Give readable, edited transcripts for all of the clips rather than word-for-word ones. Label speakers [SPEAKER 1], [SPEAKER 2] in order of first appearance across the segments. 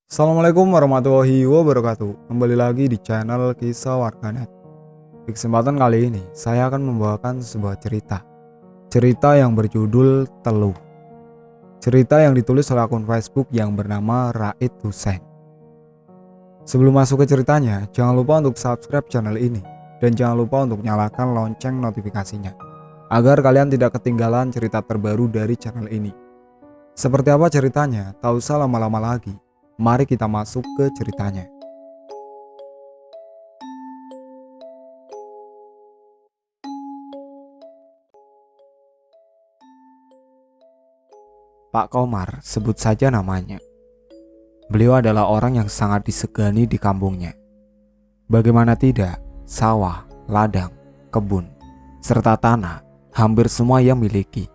[SPEAKER 1] Assalamualaikum warahmatullahi wabarakatuh. Kembali lagi di channel Kisah Warganet. Di kesempatan kali ini, saya akan membawakan sebuah cerita. Cerita yang berjudul Teluh. Cerita yang ditulis oleh akun Facebook yang bernama Raid Hussein. Sebelum masuk ke ceritanya, jangan lupa untuk subscribe channel ini. Dan jangan lupa untuk nyalakan lonceng notifikasinya, agar kalian tidak ketinggalan cerita terbaru dari channel ini. Seperti apa ceritanya? Tak usah lama-lama lagi. Mari kita masuk ke ceritanya. Pak Komar, sebut saja namanya. Beliau adalah orang yang sangat disegani di kampungnya. Bagaimana tidak, sawah, ladang, kebun, serta tanah, hampir semua ia miliki.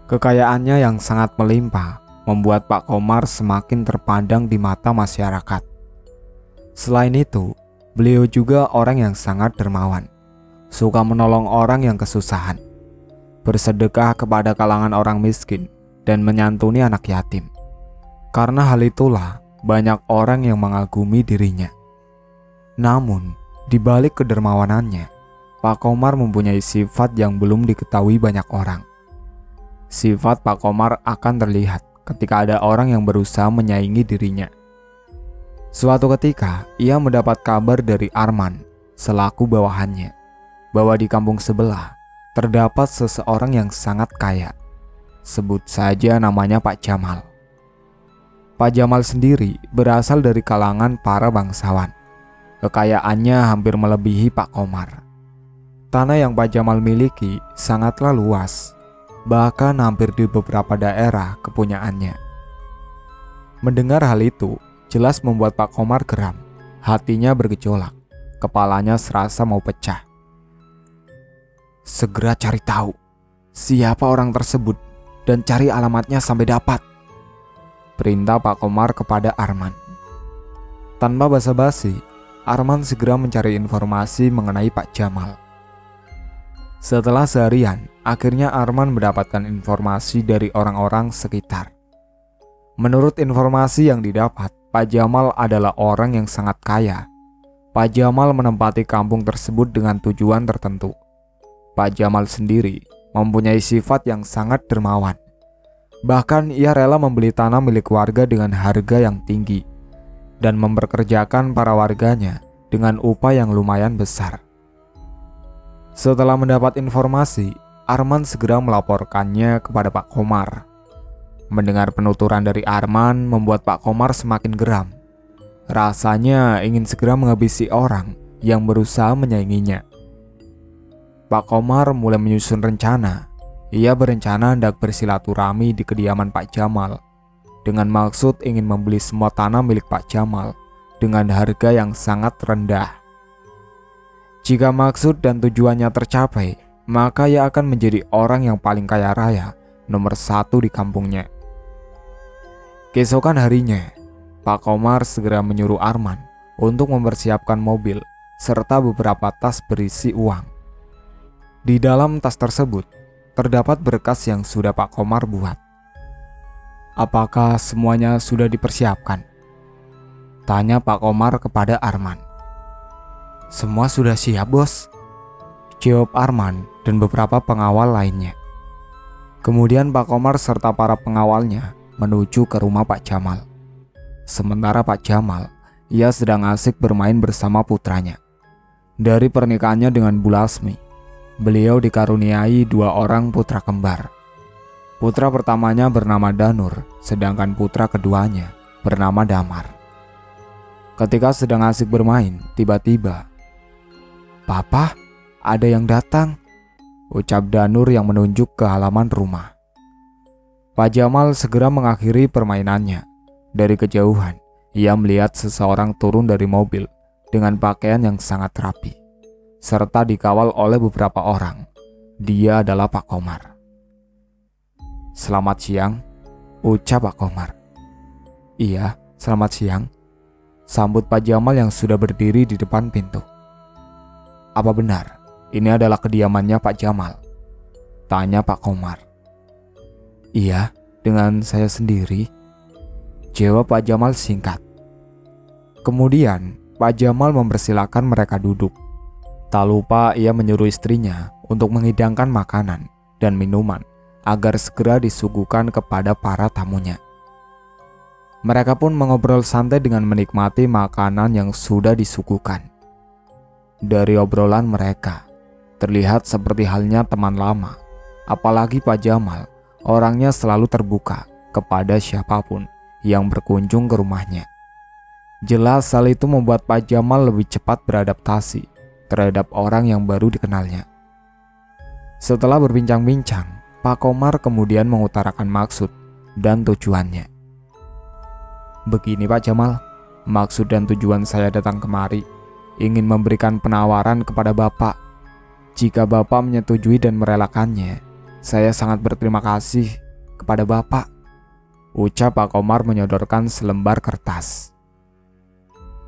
[SPEAKER 1] Kekayaannya yang sangat melimpah membuat Pak Komar semakin terpandang di mata masyarakat. Selain itu, beliau juga orang yang sangat dermawan, suka menolong orang yang kesusahan, bersedekah kepada kalangan orang miskin, dan menyantuni anak yatim. Karena hal itulah banyak orang yang mengagumi dirinya. Namun, di balik kedermawanannya, Pak Komar mempunyai sifat yang belum diketahui banyak orang. Sifat Pak Komar akan terlihat ketika ada orang yang berusaha menyaingi dirinya. Suatu ketika, ia mendapat kabar dari Arman, selaku bawahannya, bahwa di kampung sebelah terdapat seseorang yang sangat kaya. Sebut saja namanya Pak Jamal. Pak Jamal sendiri berasal dari kalangan para bangsawan. Kekayaannya hampir melebihi Pak Komar. Tanah yang Pak Jamal miliki sangatlah luas, bahkan hampir di beberapa daerah kepunyaannya. Mendengar hal itu, jelas membuat Pak Komar geram. Hatinya bergejolak, kepalanya serasa mau pecah. Segera cari tahu siapa orang tersebut dan cari alamatnya sampai dapat, perintah Pak Komar kepada Arman. Tanpa basa-basi, Arman segera mencari informasi mengenai Pak Jamal. Setelah seharian, akhirnya Arman mendapatkan informasi dari orang-orang sekitar. Menurut informasi yang didapat, Pak Jamal adalah orang yang sangat kaya. Pak Jamal menempati kampung tersebut dengan tujuan tertentu. Pak Jamal sendiri mempunyai sifat yang sangat dermawan. Bahkan ia rela membeli tanah milik warga dengan harga yang tinggi dan memperkerjakan para warganya dengan upah yang lumayan besar. Setelah mendapat informasi, Arman segera melaporkannya kepada Pak Komar. Mendengar penuturan dari Arman membuat Pak Komar semakin geram. Rasanya ingin segera menghabisi orang yang berusaha menyainginya. Pak Komar mulai menyusun rencana. Ia berencana hendak bersilaturahmi di kediaman Pak Jamal dengan maksud ingin membeli semua tanah milik Pak Jamal dengan harga yang sangat rendah. Jika maksud dan tujuannya tercapai, maka ia akan menjadi orang yang paling kaya raya nomor 1 di kampungnya. Keesokan harinya, Pak Komar segera menyuruh Arman untuk mempersiapkan mobil serta beberapa tas berisi uang. Di dalam tas tersebut, terdapat berkas yang sudah Pak Komar buat. Apakah semuanya sudah dipersiapkan? Tanya Pak Komar kepada Arman. Semua sudah siap, bos, jawab Arman dan beberapa pengawal lainnya. Kemudian Pak Komar serta para pengawalnya menuju ke rumah Pak Jamal. Sementara Pak Jamal, ia sedang asik bermain bersama putranya. Dari pernikahannya dengan Bu Lasmi, beliau dikaruniai 2 orang putra kembar. Putra pertamanya bernama Danur, sedangkan putra keduanya bernama Damar. Ketika sedang asik bermain, tiba-tiba, "Papa, ada yang datang," ucap Danur yang menunjuk ke halaman rumah. Pak Jamal segera mengakhiri permainannya. Dari kejauhan, ia melihat seseorang turun dari mobil dengan pakaian yang sangat rapi, serta dikawal oleh beberapa orang. Dia adalah Pak Komar. "Selamat siang," ucap Pak Komar. "Iya, selamat siang," sambut Pak Jamal yang sudah berdiri di depan pintu. "Apa benar ini adalah kediamannya Pak Jamal?" tanya Pak Komar. "Iya, dengan saya sendiri," Jawab Pak Jamal singkat. Kemudian Pak Jamal mempersilahkan mereka duduk. Tak lupa ia menyuruh istrinya untuk menghidangkan makanan dan minuman agar segera disuguhkan kepada para tamunya. Mereka pun mengobrol santai dengan menikmati makanan yang sudah disuguhkan. Dari obrolan mereka, terlihat seperti halnya teman lama. Apalagi Pak Jamal, orangnya selalu terbuka kepada siapapun yang berkunjung ke rumahnya. Jelas hal itu membuat Pak Jamal lebih cepat beradaptasi terhadap orang yang baru dikenalnya. Setelah berbincang-bincang, Pak Komar kemudian mengutarakan maksud dan tujuannya. Begini Pak Jamal, maksud dan tujuan saya datang kemari ingin memberikan penawaran kepada Bapak. Jika Bapak menyetujui dan merelakannya, saya sangat berterima kasih kepada Bapak, ucap Pak Komar menyodorkan selembar kertas.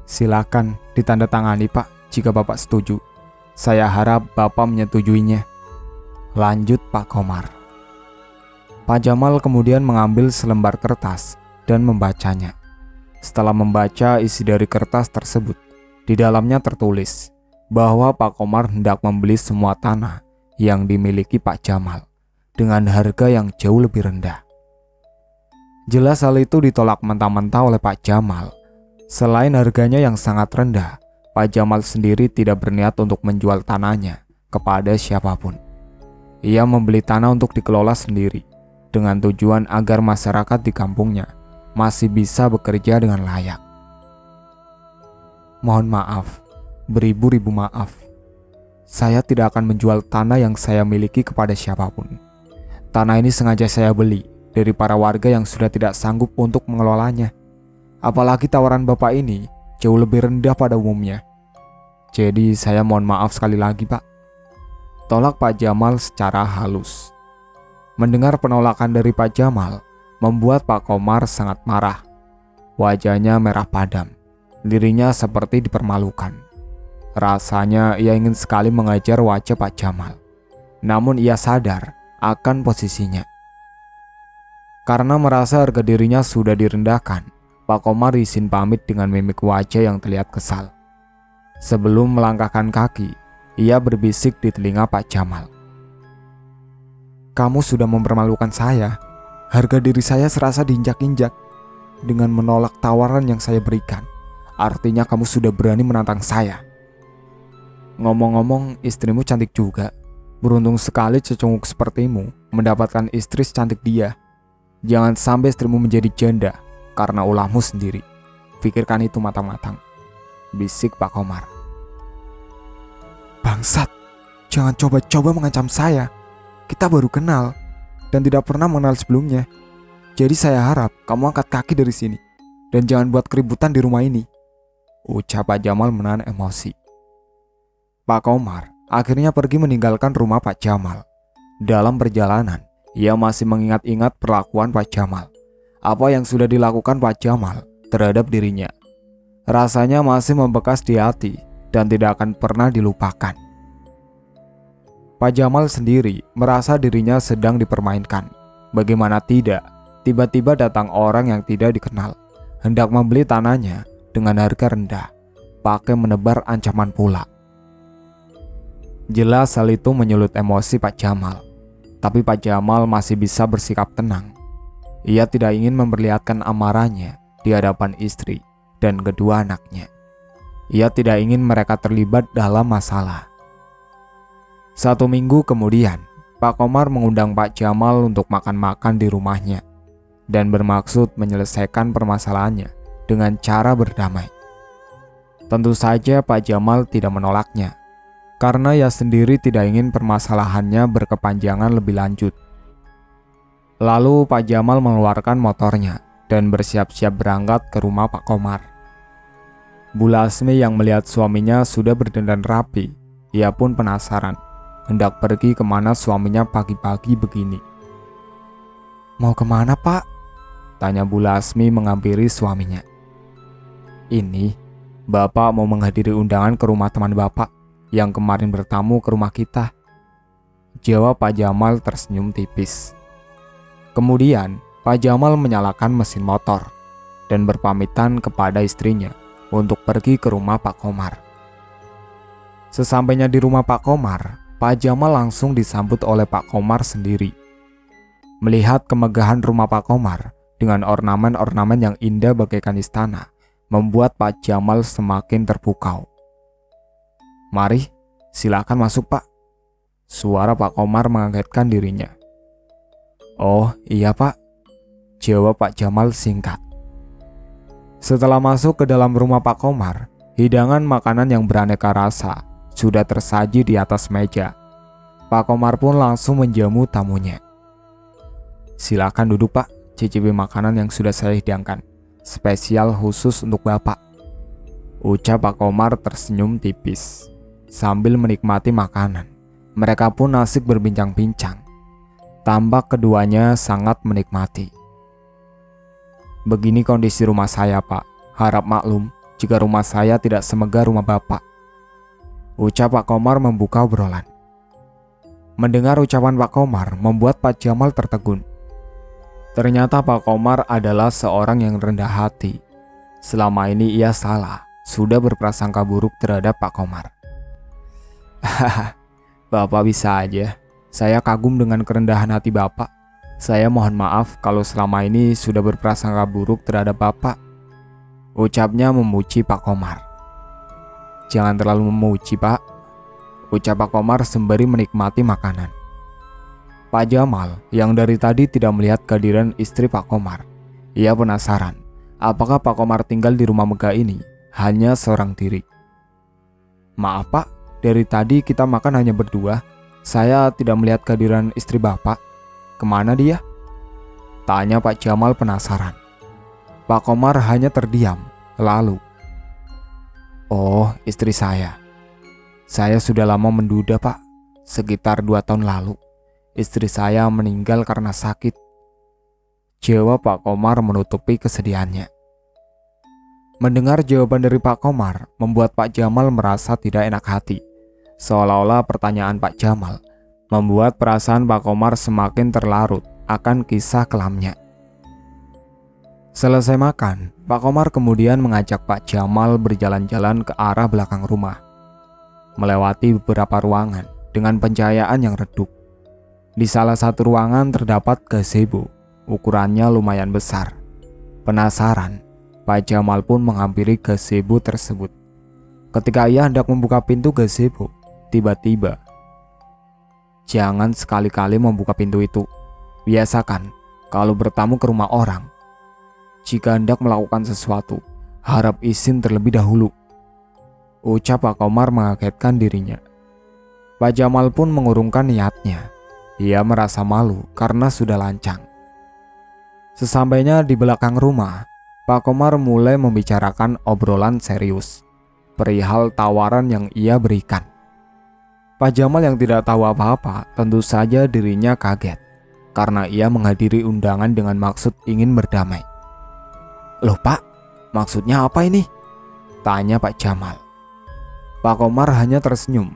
[SPEAKER 1] Silakan ditandatangani Pak jika Bapak setuju. Saya harap Bapak menyetujuinya, lanjut Pak Komar. Pak Jamal kemudian mengambil selembar kertas dan membacanya. Setelah membaca isi dari kertas tersebut, di dalamnya tertulis bahwa Pak Komar hendak membeli semua tanah yang dimiliki Pak Jamal dengan harga yang jauh lebih rendah. Jelas hal itu ditolak mentah-mentah oleh Pak Jamal. Selain harganya yang sangat rendah, Pak Jamal sendiri tidak berniat untuk menjual tanahnya kepada siapapun. Ia membeli tanah untuk dikelola sendiri dengan tujuan agar masyarakat di kampungnya masih bisa bekerja dengan layak. Mohon maaf, beribu-ribu maaf. Saya tidak akan menjual tanah yang saya miliki kepada siapapun. Tanah ini sengaja saya beli dari para warga yang sudah tidak sanggup untuk mengelolanya. Apalagi tawaran Bapak ini jauh lebih rendah pada umumnya. Jadi saya mohon maaf sekali lagi Pak, tolak Pak Jamal secara halus. Mendengar penolakan dari Pak Jamal membuat Pak Komar sangat marah. Wajahnya merah padam, dirinya seperti dipermalukan. Rasanya ia ingin sekali mengajar wajah Pak Jamal. Namun ia sadar akan posisinya. Karena merasa harga dirinya sudah direndahkan, Pak Komar izin pamit dengan mimik wajah yang terlihat kesal. Sebelum melangkahkan kaki, ia berbisik di telinga Pak Jamal. Kamu sudah mempermalukan saya. Harga diri saya serasa diinjak-injak dengan menolak tawaran yang saya berikan. Artinya kamu sudah berani menantang saya. Ngomong-ngomong, istrimu cantik juga. Beruntung sekali cecunguk sepertimu mendapatkan istri secantik dia. Jangan sampai istrimu menjadi janda karena ulahmu sendiri. Pikirkan itu matang-matang, bisik Pak Komar. Bangsat, jangan coba-coba mengancam saya. Kita baru kenal dan tidak pernah mengenal sebelumnya. Jadi saya harap kamu angkat kaki dari sini dan jangan buat keributan di rumah ini, ucap Pak Jamal menahan emosi. Pak Komar akhirnya pergi meninggalkan rumah Pak Jamal. Dalam perjalanan, ia masih mengingat-ingat perlakuan Pak Jamal. Apa yang sudah dilakukan Pak Jamal terhadap dirinya. Rasanya masih membekas di hati dan tidak akan pernah dilupakan. Pak Jamal sendiri merasa dirinya sedang dipermainkan. Bagaimana tidak, tiba-tiba datang orang yang tidak dikenal, hendak membeli tanahnya dengan harga rendah, pakai menebar ancaman pula. Jelas hal itu menyulut emosi Pak Jamal, tapi Pak Jamal masih bisa bersikap tenang. Ia tidak ingin memperlihatkan amarahnya di hadapan istri dan kedua anaknya. Ia tidak ingin mereka terlibat dalam masalah. 1 minggu kemudian, Pak Komar mengundang Pak Jamal untuk makan-makan di rumahnya dan bermaksud menyelesaikan permasalahannya dengan cara berdamai. Tentu saja Pak Jamal tidak menolaknya, karena ia sendiri tidak ingin permasalahannya berkepanjangan lebih lanjut. Lalu Pak Jamal mengeluarkan motornya dan bersiap-siap berangkat ke rumah Pak Komar. Bu Lasmi yang melihat suaminya sudah berdandan rapi, ia pun penasaran, hendak pergi kemana suaminya pagi-pagi begini. Mau kemana Pak? Tanya Bu Lasmi menghampiri suaminya. Ini, Bapak mau menghadiri undangan ke rumah teman Bapak yang kemarin bertamu ke rumah kita, jawab Pak Jamal tersenyum tipis. Kemudian Pak Jamal menyalakan mesin motor. dan berpamitan kepada istrinya untuk pergi ke rumah Pak Komar. Sesampainya di rumah Pak Komar, Pak Jamal langsung disambut oleh Pak Komar sendiri. Melihat kemegahan rumah Pak Komar dengan ornamen-ornamen yang indah bagaikan istana, membuat Pak Jamal semakin terpukau. "Mari, silakan masuk, Pak." Suara Pak Komar mengagetkan dirinya. "Oh iya, Pak," jawab Pak Jamal singkat. Setelah masuk ke dalam rumah Pak Komar, hidangan makanan yang beraneka rasa sudah tersaji di atas meja. Pak Komar pun langsung menjamu tamunya. "Silakan duduk, Pak, cicipi makanan yang sudah saya hidangkan. Spesial khusus untuk Bapak," ucap Pak Komar tersenyum tipis. Sambil menikmati makanan, mereka pun asik berbincang-bincang. Tampak keduanya sangat menikmati. "Begini kondisi rumah saya, Pak. Harap maklum jika rumah saya tidak semegah rumah Bapak," ucap Pak Komar membuka obrolan. Mendengar ucapan Pak Komar membuat Pak Jamal tertegun. Ternyata Pak Komar adalah seorang yang rendah hati. Selama ini ia salah, sudah berprasangka buruk terhadap Pak Komar. "Hahaha, Bapak bisa aja. Saya kagum dengan kerendahan hati Bapak. Saya mohon maaf kalau selama ini sudah berprasangka buruk terhadap Bapak," ucapnya memuji Pak Komar. "Jangan terlalu memuji, Pak," ucap Pak Komar sembari menikmati makanan. Pak Jamal yang dari tadi tidak melihat kehadiran istri Pak Komar. Ia penasaran, apakah Pak Komar tinggal di rumah megah ini hanya seorang diri. "Maaf, Pak, dari tadi kita makan hanya berdua. Saya tidak melihat kehadiran istri Bapak. Kemana dia?" tanya Pak Jamal penasaran. Pak Komar hanya terdiam, lalu, "Oh, istri saya. Saya sudah lama menduda, Pak. Sekitar 2 tahun lalu. Istri saya meninggal karena sakit," jawab Pak Komar menutupi kesedihannya. Mendengar jawaban dari Pak Komar membuat Pak Jamal merasa tidak enak hati. Seolah-olah pertanyaan Pak Jamal membuat perasaan Pak Komar semakin terlarut akan kisah kelamnya. Selesai makan, Pak Komar kemudian mengajak Pak Jamal berjalan-jalan ke arah belakang rumah, melewati beberapa ruangan dengan pencahayaan yang redup. Di salah satu ruangan terdapat gazebo, ukurannya lumayan besar. Penasaran, Pak Jamal pun menghampiri gazebo tersebut. Ketika ia hendak membuka pintu gazebo, tiba-tiba, "Jangan sekali-kali membuka pintu itu. Biasakan kalau bertamu ke rumah orang. Jika hendak melakukan sesuatu, harap izin terlebih dahulu," ucap Pak Komar mengagetkan dirinya. Pak Jamal pun mengurungkan niatnya. Ia merasa malu karena sudah lancang. Sesampainya di belakang rumah, Pak Komar mulai membicarakan obrolan serius perihal tawaran yang ia berikan. Pak Jamal yang tidak tahu apa-apa tentu saja dirinya kaget karena ia menghadiri undangan dengan maksud ingin berdamai. "Loh, Pak, maksudnya apa ini?" tanya Pak Jamal. Pak Komar hanya tersenyum.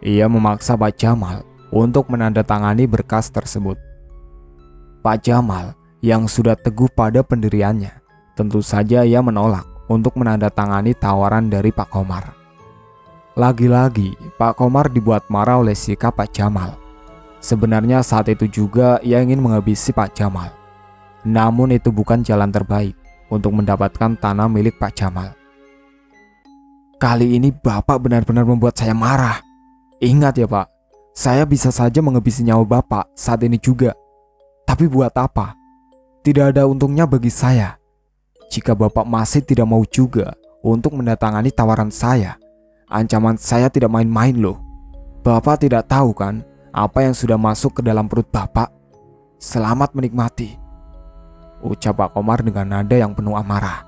[SPEAKER 1] Ia memaksa Pak Jamal untuk menandatangani berkas tersebut. Pak Jamal yang sudah teguh pada pendiriannya, tentu saja ia menolak untuk menandatangani tawaran dari Pak Komar. Lagi-lagi Pak Komar dibuat marah oleh sikap Pak Jamal. Sebenarnya saat itu juga ia ingin menghabisi Pak Jamal. Namun itu bukan jalan terbaik untuk mendapatkan tanah milik Pak Jamal. "Kali ini Bapak benar-benar membuat saya marah. Ingat ya, Pak, saya bisa saja menghabisi nyawa Bapak saat ini juga. Tapi buat apa? Tidak ada untungnya bagi saya. Jika Bapak masih tidak mau juga untuk mendatangani tawaran saya, ancaman saya tidak main-main loh. Bapak tidak tahu kan apa yang sudah masuk ke dalam perut Bapak? Selamat menikmati," ucap Pak Komar dengan nada yang penuh amarah.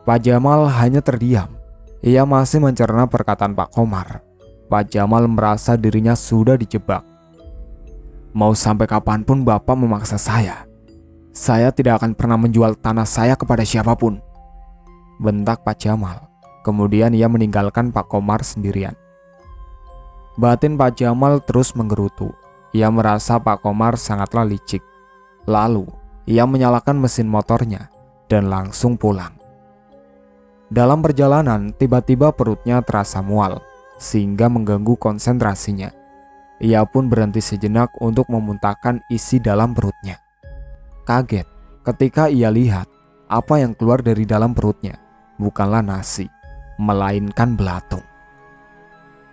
[SPEAKER 1] Pak Jamal hanya terdiam. Ia masih mencerna perkataan Pak Komar. Pak Jamal merasa dirinya sudah dijebak. "Mau sampai kapanpun Bapak memaksa saya tidak akan pernah menjual tanah saya kepada siapapun," bentak Pak Jamal. Kemudian ia meninggalkan Pak Komar sendirian. Batin Pak Jamal terus menggerutu. Ia merasa Pak Komar sangatlah licik. Lalu ia menyalakan mesin motornya dan langsung pulang. Dalam perjalanan, tiba-tiba perutnya terasa mual, sehingga mengganggu konsentrasinya. Ia pun berhenti sejenak untuk memuntahkan isi dalam perutnya. Kaget ketika ia lihat apa yang keluar dari dalam perutnya bukanlah nasi, melainkan belatung.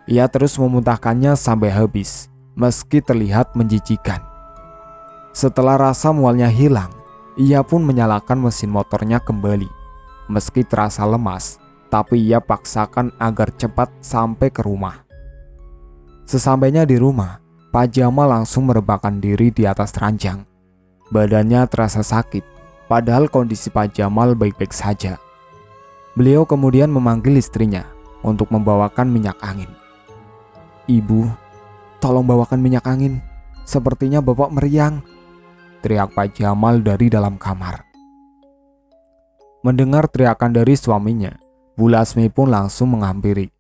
[SPEAKER 1] Ia terus memuntahkannya sampai habis, meski terlihat menjijikan. Setelah rasa mualnya hilang, ia pun menyalakan mesin motornya kembali. Meski terasa lemas, tapi ia paksakan agar cepat sampai ke rumah. Sesampainya di rumah, Pak Jamal langsung merebahkan diri di atas ranjang. Badannya terasa sakit, padahal kondisi Pak Jamal baik-baik saja. Beliau kemudian memanggil istrinya untuk membawakan minyak angin. "Ibu, tolong bawakan minyak angin. Sepertinya Bapak meriang," teriak Pak Jamal dari dalam kamar. Mendengar teriakan dari suaminya, Bu Lasmi pun langsung menghampiri.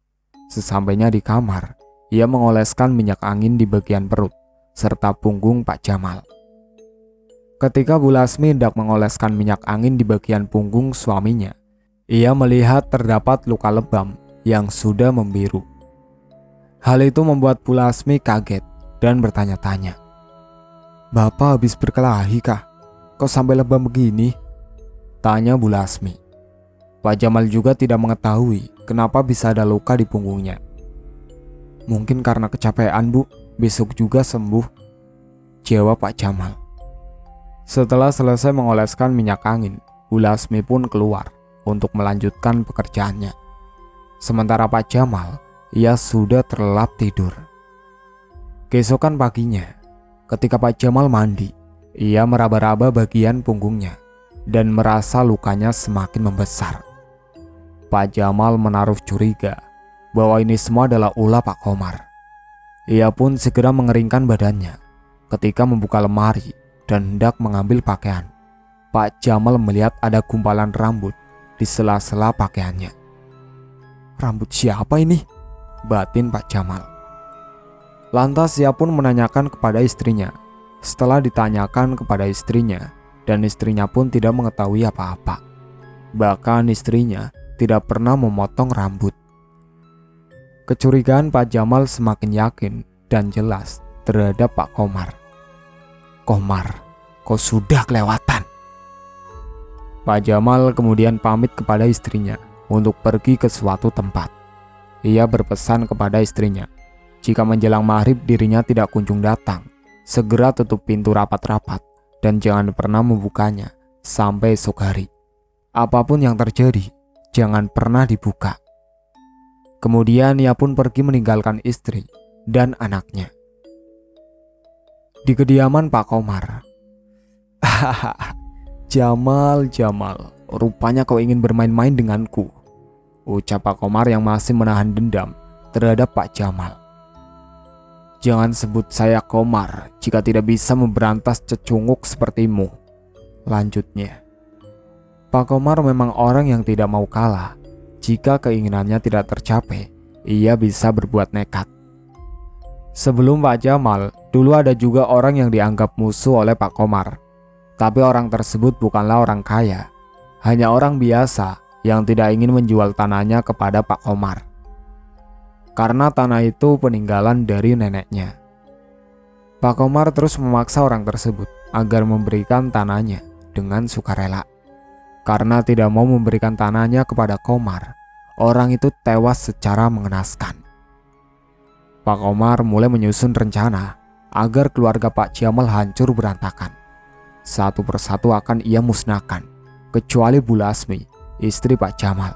[SPEAKER 1] Sesampainya di kamar, ia mengoleskan minyak angin di bagian perut serta punggung Pak Jamal. Ketika Bu Lasmi hendak mengoleskan minyak angin di bagian punggung suaminya, ia melihat terdapat luka lebam yang sudah membiru. Hal itu membuat Bu Lasmi kaget dan bertanya-tanya, "Bapak habis berkelahi kah? Kok sampai lebam begini?" tanya Bu Lasmi. Pak Jamal juga tidak mengetahui kenapa bisa ada luka di punggungnya. "Mungkin karena kecapean, Bu. Besok juga sembuh," jawab Pak Jamal. Setelah selesai mengoleskan minyak angin, Bu Lasmi pun keluar untuk melanjutkan pekerjaannya. Sementara Pak Jamal, ia sudah terlelap tidur. Keesokan paginya, ketika Pak Jamal mandi, ia meraba-raba bagian punggungnya dan merasa lukanya semakin membesar. Pak Jamal menaruh curiga bahwa ini semua adalah ulah Pak Komar. Ia pun segera mengeringkan badannya. Ketika membuka lemari dan hendak mengambil pakaian, Pak Jamal melihat ada gumpalan rambut di sela-sela pakaiannya. "Rambut siapa ini?" batin Pak Jamal. Lantas ia pun menanyakan kepada istrinya. Setelah ditanyakan kepada istrinya, dan istrinya pun tidak mengetahui apa-apa. Bahkan istrinya tidak pernah memotong rambut. Kecurigaan Pak Jamal semakin yakin dan jelas terhadap Pak Komar. "Komar, kau sudah kelewatan." Pak Jamal kemudian pamit kepada istrinya untuk pergi ke suatu tempat. Ia berpesan kepada istrinya, jika menjelang maghrib dirinya tidak kunjung datang, segera tutup pintu rapat-rapat dan jangan pernah membukanya sampai esok hari. Apapun yang terjadi, jangan pernah dibuka. Kemudian ia pun pergi meninggalkan istri dan anaknya. Di kediaman Pak Komar. "Hahaha, Jamal, rupanya kau ingin bermain-main denganku," ucap Pak Komar yang masih menahan dendam terhadap Pak Jamal. "Jangan sebut saya Komar jika tidak bisa memberantas cecunguk sepertimu," lanjutnya. Pak Komar memang orang yang tidak mau kalah. Jika keinginannya tidak tercapai, ia bisa berbuat nekat. Sebelum Pak Jamal, dulu ada juga orang yang dianggap musuh oleh Pak Komar. Tapi orang tersebut bukanlah orang kaya, hanya orang biasa yang tidak ingin menjual tanahnya kepada Pak Komar. Karena tanah itu peninggalan dari neneknya. Pak Komar terus memaksa orang tersebut agar memberikan tanahnya dengan sukarela. Karena tidak mau memberikan tanahnya kepada Komar, orang itu tewas secara mengenaskan. Pak Komar mulai menyusun rencana agar keluarga Pak Jamal hancur berantakan. Satu persatu akan ia musnahkan, kecuali Bu Lasmi, istri Pak Jamal.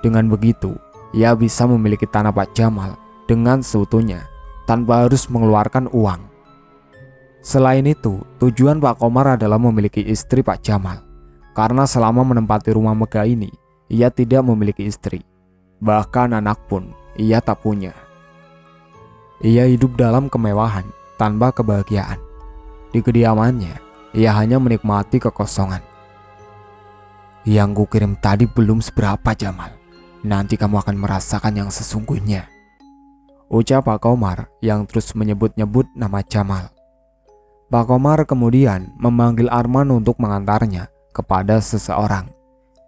[SPEAKER 1] Dengan begitu, ia bisa memiliki tanah Pak Jamal dengan seutuhnya tanpa harus mengeluarkan uang. Selain itu, tujuan Pak Komar adalah memiliki istri Pak Jamal. Karena selama menempati rumah megah ini, ia tidak memiliki istri. Bahkan anak pun ia tak punya. Ia hidup dalam kemewahan tanpa kebahagiaan. Di kediamannya, ia hanya menikmati kekosongan. "Yang kukirim tadi belum seberapa, Jamal. Nanti kamu akan merasakan yang sesungguhnya," ucap Pak Komar yang terus menyebut-nyebut nama Jamal. Pak Komar kemudian memanggil Arman untuk mengantarnya kepada seseorang.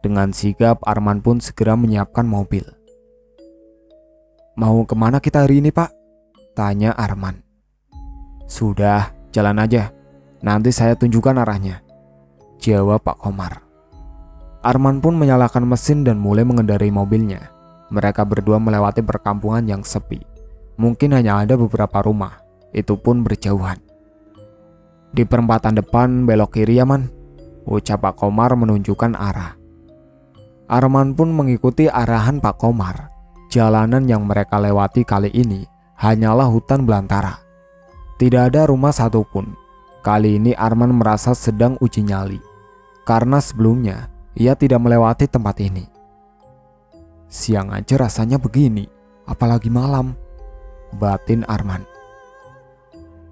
[SPEAKER 1] Dengan sigap Arman pun segera menyiapkan mobil. "Mau kemana kita hari ini, Pak?" tanya Arman. "Sudah, jalan aja. Nanti saya tunjukkan arahnya," jawab Pak Komar. Arman pun menyalakan mesin dan mulai mengendarai mobilnya. Mereka berdua melewati perkampungan yang sepi. Mungkin hanya ada beberapa rumah, itu pun berjauhan. "Di perempatan depan belok kiri ya, Man," ucap Pak Komar menunjukkan arah. Arman pun mengikuti arahan Pak Komar. Jalanan yang mereka lewati kali ini hanyalah hutan belantara. Tidak ada rumah satupun. Kali ini Arman merasa sedang uji nyali, karena sebelumnya ia tidak melewati tempat ini. "Siang aja rasanya begini, apalagi malam," batin Arman.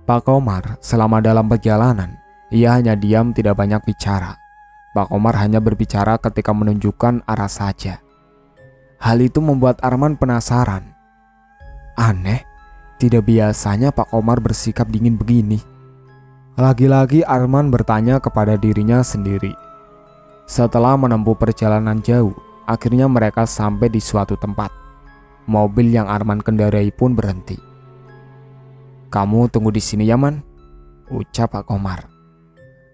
[SPEAKER 1] Pak Komar selama dalam perjalanan, ia hanya diam, tidak banyak bicara. Pak Komar hanya berbicara ketika menunjukkan arah saja. Hal itu membuat Arman penasaran. Aneh, tidak biasanya Pak Komar bersikap dingin begini. Lagi-lagi Arman bertanya kepada dirinya sendiri. Setelah menempuh perjalanan jauh, akhirnya mereka sampai di suatu tempat. Mobil yang Arman kendarai pun berhenti. "Kamu tunggu di sini ya, Man," ucap Pak Komar.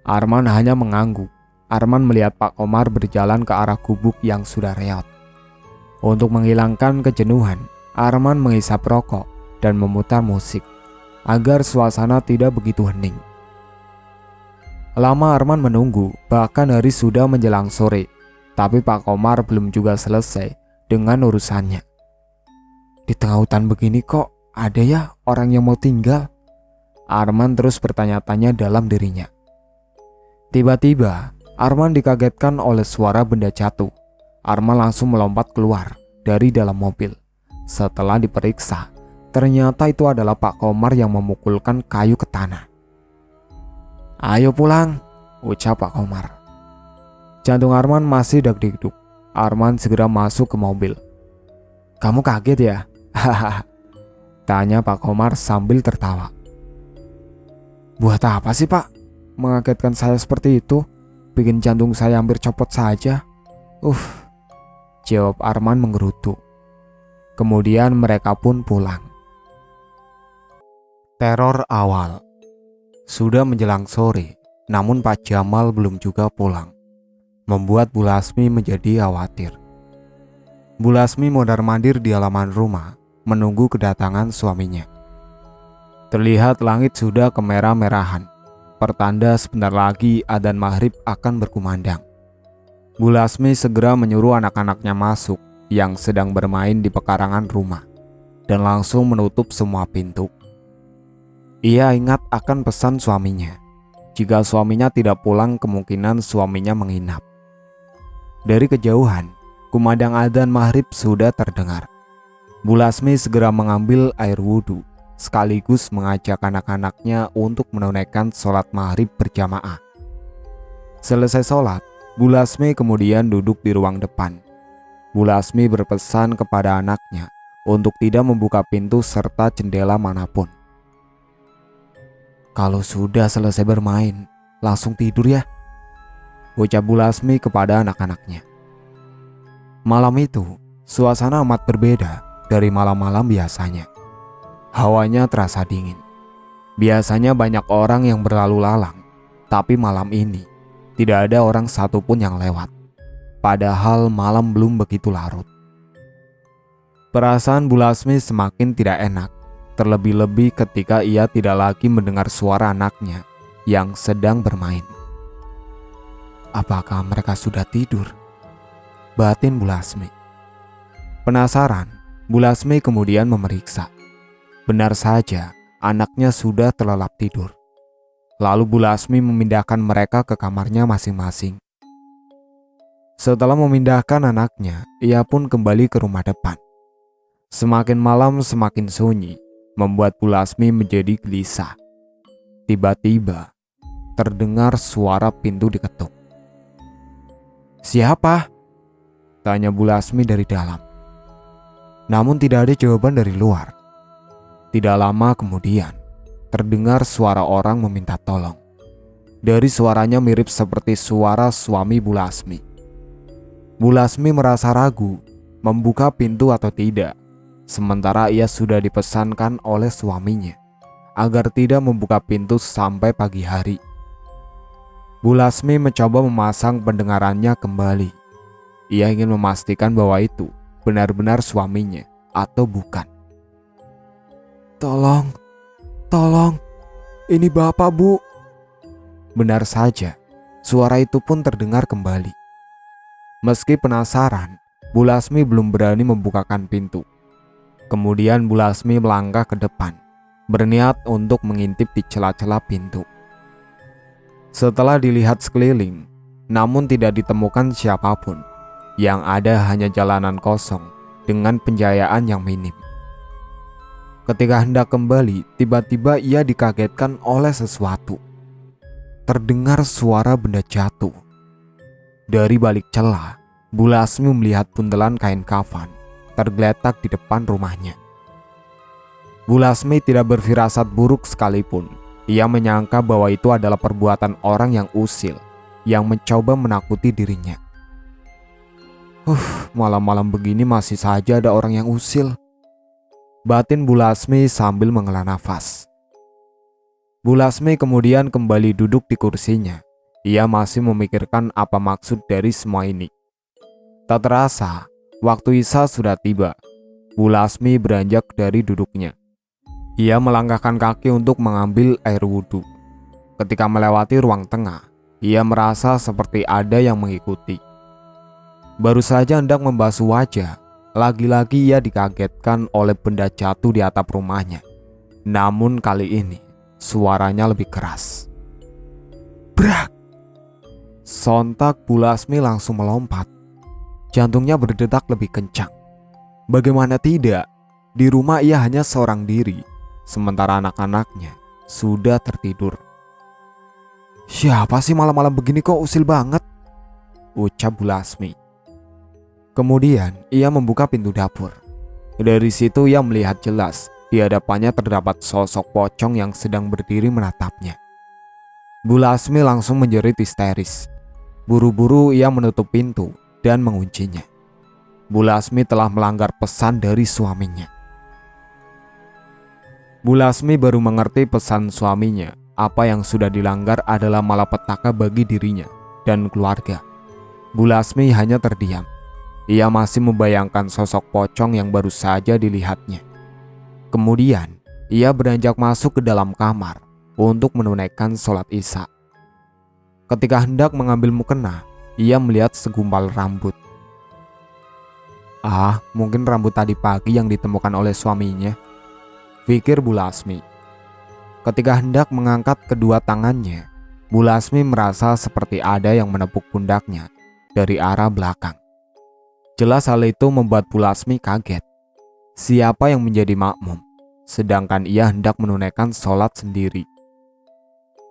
[SPEAKER 1] Arman hanya mengangguk. Arman melihat Pak Komar berjalan ke arah gubuk yang sudah reot. Untuk menghilangkan kejenuhan, Arman menghisap rokok dan memutar musik agar suasana tidak begitu hening. Lama Arman menunggu, bahkan hari sudah menjelang sore, tapi Pak Komar belum juga selesai dengan urusannya. "Di tengah hutan begini kok ada ya orang yang mau tinggal?" Arman terus bertanya-tanya dalam dirinya. Tiba-tiba Arman dikagetkan oleh suara benda jatuh. Arman langsung melompat keluar dari dalam mobil. Setelah diperiksa, ternyata itu adalah Pak Komar yang memukulkan kayu ke tanah. "Ayo pulang," ucap Pak Komar. Jantung Arman masih deg-degduk. Arman segera masuk ke mobil. "Kamu kaget ya?" "Hahaha," tanya Pak Komar sambil tertawa. "Buat apa sih, Pak? Mengagetkan saya seperti itu, bikin jantung saya hampir copot saja." Jawab Arman menggerutu. Kemudian mereka pun pulang. Teror awal. Sudah menjelang sore, namun Pak Jamal belum juga pulang, membuat Bu Lasmi menjadi khawatir. Bu Lasmi mondar-mandir di halaman rumah, menunggu kedatangan suaminya. Terlihat langit sudah kemerah-merahan, pertanda sebentar lagi adzan maghrib akan berkumandang. Bu Lasmi segera menyuruh anak-anaknya masuk yang sedang bermain di pekarangan rumah, dan langsung menutup semua pintu. Ia ingat akan pesan suaminya. Jika suaminya tidak pulang, kemungkinan suaminya menginap. Dari kejauhan, kumandang adzan maghrib sudah terdengar. Bu Lasmi segera mengambil air wudhu, sekaligus mengajak anak-anaknya untuk menunaikan sholat maghrib berjamaah. Selesai sholat, Bu Lasmi kemudian duduk di ruang depan. Bu Lasmi berpesan kepada anaknya untuk tidak membuka pintu serta jendela manapun. "Kalau sudah selesai bermain, langsung tidur ya," ucap Bu Lasmi kepada anak-anaknya. Malam itu, suasana amat berbeda dari malam-malam biasanya. Hawanya terasa dingin. Biasanya banyak orang yang berlalu lalang, tapi malam ini tidak ada orang satupun yang lewat. Padahal malam belum begitu larut. Perasaan Bu Lasmi semakin tidak enak. Terlebih-lebih ketika ia tidak lagi mendengar suara anaknya yang sedang bermain. Apakah mereka sudah tidur? Batin Bu Lasmi. Penasaran, Bu Lasmi kemudian memeriksa. Benar saja, anaknya sudah terlelap tidur. Lalu Bu Lasmi memindahkan mereka ke kamarnya masing-masing. Setelah memindahkan anaknya, ia pun kembali ke rumah depan. Semakin malam semakin sunyi, membuat Bu Lasmi menjadi gelisah. Tiba-tiba terdengar suara pintu diketuk. "Siapa?" tanya Bu Lasmi dari dalam. Namun tidak ada jawaban dari luar. Tidak lama kemudian terdengar suara orang meminta tolong. Dari suaranya mirip seperti suara suami Bu Lasmi. Bu Lasmi merasa ragu membuka pintu atau tidak, sementara ia sudah dipesankan oleh suaminya agar tidak membuka pintu sampai pagi hari. Bu Lasmi mencoba memasang pendengarannya kembali. Ia ingin memastikan bahwa itu benar-benar suaminya atau bukan. Tolong, ini Bapak, Bu. Benar saja, suara itu pun terdengar kembali. Meski penasaran, Bu Lasmi belum berani membukakan pintu. Kemudian Bu Lasmi melangkah ke depan, berniat untuk mengintip di celah-celah pintu. Setelah dilihat sekeliling, namun tidak ditemukan siapapun. Yang ada hanya jalanan kosong dengan pencahayaan yang minim. Ketika hendak kembali, tiba-tiba ia dikagetkan oleh sesuatu. Terdengar suara benda jatuh. Dari balik celah, Bu Lasmi melihat buntelan kain kafan tergeletak di depan rumahnya. Bu Lasmi tidak berfirasat buruk sekalipun. Ia menyangka bahwa itu adalah perbuatan orang yang usil yang mencoba menakuti dirinya. Malam-malam begini masih saja ada orang yang usil, batin Bu Lasmi sambil menghela nafas. Bu Lasmi kemudian kembali duduk di kursinya. Ia masih memikirkan apa maksud dari semua ini. Tak terasa, waktu Isya sudah tiba. Bu Lasmi beranjak dari duduknya. Ia melangkahkan kaki untuk mengambil air wudhu. Ketika melewati ruang tengah, ia merasa seperti ada yang mengikuti. Baru saja hendak membasuh wajah, lagi-lagi ia dikagetkan oleh benda jatuh di atap rumahnya. Namun kali ini, suaranya lebih keras. Brak! Sontak Bu Lasmi langsung melompat. Jantungnya berdetak lebih kencang. Bagaimana tidak, di rumah ia hanya seorang diri, sementara anak-anaknya sudah tertidur. Siapa sih malam-malam begini kok usil banget? Ucap Bu Lasmi. Kemudian ia membuka pintu dapur. Dari situ ia melihat jelas di hadapannya terdapat sosok pocong yang sedang berdiri menatapnya. Bu Lasmi langsung menjerit histeris. Buru-buru ia menutup pintu dan menguncinya. Bu Lasmi telah melanggar pesan dari suaminya. Bu Lasmi baru mengerti pesan suaminya. Apa yang sudah dilanggar adalah malapetaka bagi dirinya dan keluarga. Bu Lasmi hanya terdiam. Ia masih membayangkan sosok pocong yang baru saja dilihatnya. Kemudian, ia beranjak masuk ke dalam kamar untuk menunaikan sholat Isya. Ketika hendak mengambil mukena, ia melihat segumpal rambut. Mungkin rambut tadi pagi yang ditemukan oleh suaminya, pikir Bu Lasmi. Ketika hendak mengangkat kedua tangannya, Bu Lasmi merasa seperti ada yang menepuk pundaknya dari arah belakang. Jelas hal itu membuat Bu Lasmi kaget. Siapa yang menjadi makmum, sedangkan ia hendak menunaikan sholat sendiri.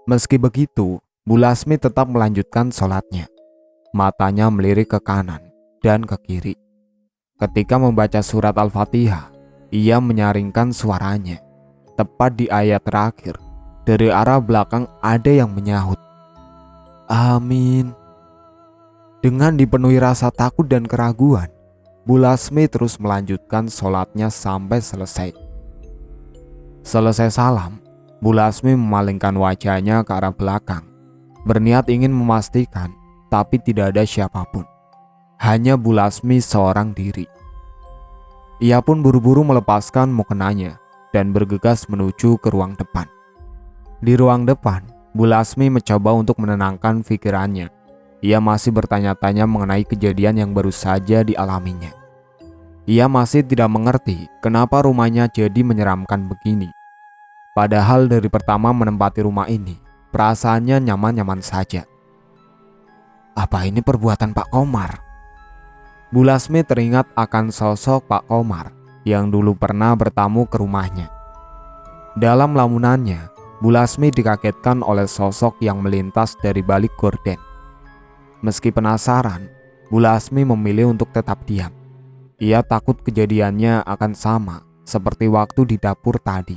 [SPEAKER 1] Meski begitu, Bu Lasmi tetap melanjutkan sholatnya. Matanya melirik ke kanan dan ke kiri. Ketika membaca surat Al-Fatihah, ia menyaringkan suaranya. Tepat di ayat terakhir, dari arah belakang ada yang menyahut, "Amin." Dengan dipenuhi rasa takut dan keraguan, Bu Lasmi terus melanjutkan sholatnya sampai selesai. Selesai salam, Bu Lasmi memalingkan wajahnya ke arah belakang, berniat ingin memastikan, tapi tidak ada siapapun. Hanya Bu Lasmi seorang diri. Ia pun buru-buru melepaskan mukenanya dan bergegas menuju ke ruang depan. Di ruang depan, Bu Lasmi mencoba untuk menenangkan pikirannya. Ia masih bertanya-tanya mengenai kejadian yang baru saja dialaminya. Ia masih tidak mengerti kenapa rumahnya jadi menyeramkan begini. Padahal dari pertama menempati rumah ini, perasaannya nyaman-nyaman saja. Apa ini perbuatan Pak Komar? Bu Lasmi teringat akan sosok Pak Komar yang dulu pernah bertamu ke rumahnya. Dalam lamunannya, Bu Lasmi dikagetkan oleh sosok yang melintas dari balik gorden. Meski penasaran, Bu Lasmi memilih untuk tetap diam. Ia takut kejadiannya akan sama seperti waktu di dapur tadi.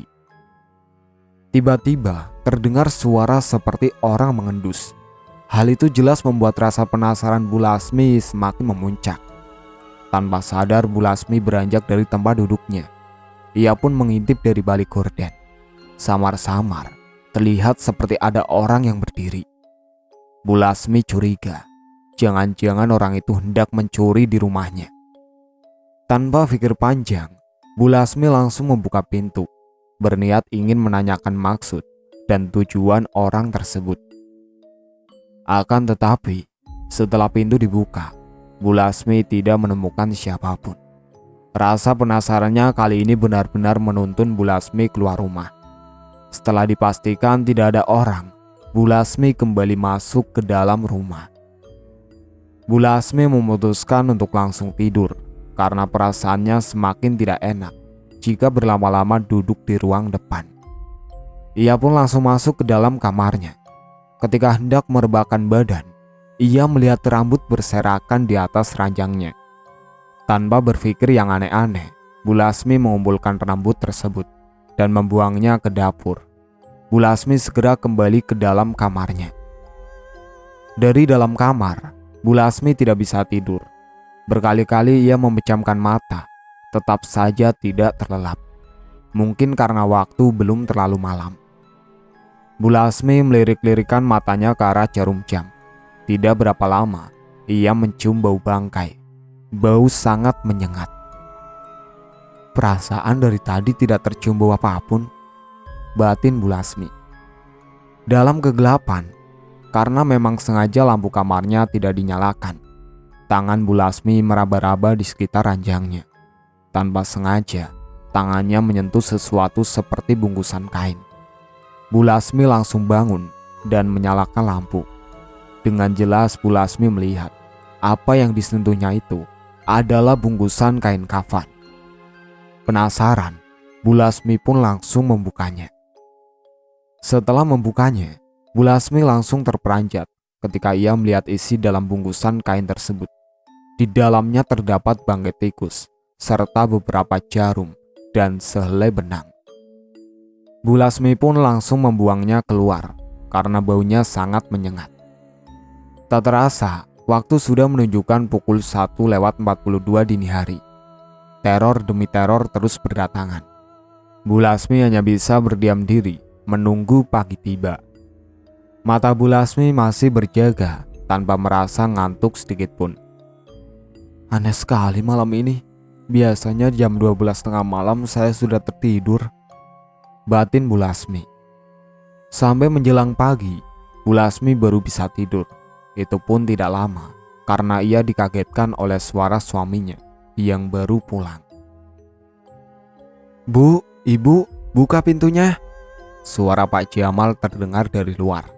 [SPEAKER 1] Tiba-tiba terdengar suara seperti orang mengendus. Hal itu jelas membuat rasa penasaran Bu Lasmi semakin memuncak. Tanpa sadar Bu Lasmi beranjak dari tempat duduknya. Ia pun mengintip dari balik gorden. Samar-samar terlihat seperti ada orang yang berdiri. Bu Lasmi curiga, jangan-jangan orang itu hendak mencuri di rumahnya. Tanpa pikir panjang, Bu Lasmi langsung membuka pintu, berniat ingin menanyakan maksud dan tujuan orang tersebut. Akan tetapi, setelah pintu dibuka, Bu Lasmi tidak menemukan siapapun. Rasa penasarannya kali ini benar-benar menuntun Bu Lasmi keluar rumah. Setelah dipastikan tidak ada orang, Bu Lasmi kembali masuk ke dalam rumah. Bu Lasmi memutuskan untuk langsung tidur karena perasaannya semakin tidak enak jika berlama-lama duduk di ruang depan. Ia pun langsung masuk ke dalam kamarnya. Ketika hendak merebahkan badan, ia melihat rambut berserakan di atas ranjangnya. Tanpa berpikir yang aneh-aneh, Bu Lasmi mengumpulkan rambut tersebut dan membuangnya ke dapur. Bu Lasmi segera kembali ke dalam kamarnya. Dari dalam kamar, Bu Lasmi tidak bisa tidur. Berkali-kali ia memejamkan mata, tetap saja tidak terlelap. Mungkin karena waktu belum terlalu malam. Bu Lasmi melirik-lirikan matanya ke arah jarum jam. Tidak berapa lama, ia mencium bau bangkai. Bau sangat menyengat. Perasaan dari tadi tidak tercium bau apapun, batin Bu Lasmi. Dalam kegelapan, karena memang sengaja lampu kamarnya tidak dinyalakan, tangan Bu Lasmi meraba-raba di sekitar ranjangnya. Tanpa sengaja, tangannya menyentuh sesuatu seperti bungkusan kain. Bu Lasmi langsung bangun dan menyalakan lampu. Dengan jelas Bu Lasmi melihat apa yang disentuhnya itu adalah bungkusan kain kafan. Penasaran, Bu Lasmi pun langsung membukanya. Setelah membukanya, Bu Lasmi langsung terperanjat ketika ia melihat isi dalam bungkusan kain tersebut. Di dalamnya terdapat bangkai tikus, serta beberapa jarum dan sehelai benang. Bu Lasmi pun langsung membuangnya keluar karena baunya sangat menyengat. Tak terasa, waktu sudah menunjukkan pukul 1:42 dini hari. Teror demi teror terus berdatangan. Bu Lasmi hanya bisa berdiam diri menunggu pagi tiba. Mata Bu Lasmi masih berjaga tanpa merasa ngantuk sedikit pun. Aneh sekali malam ini. Biasanya jam 12:30 malam saya sudah tertidur, batin Bu Lasmi. Sampai menjelang pagi, Bu Lasmi baru bisa tidur. Itu pun tidak lama, karena ia dikagetkan oleh suara suaminya yang baru pulang. "Bu, Ibu, buka pintunya!" Suara Pak Jamal terdengar dari luar.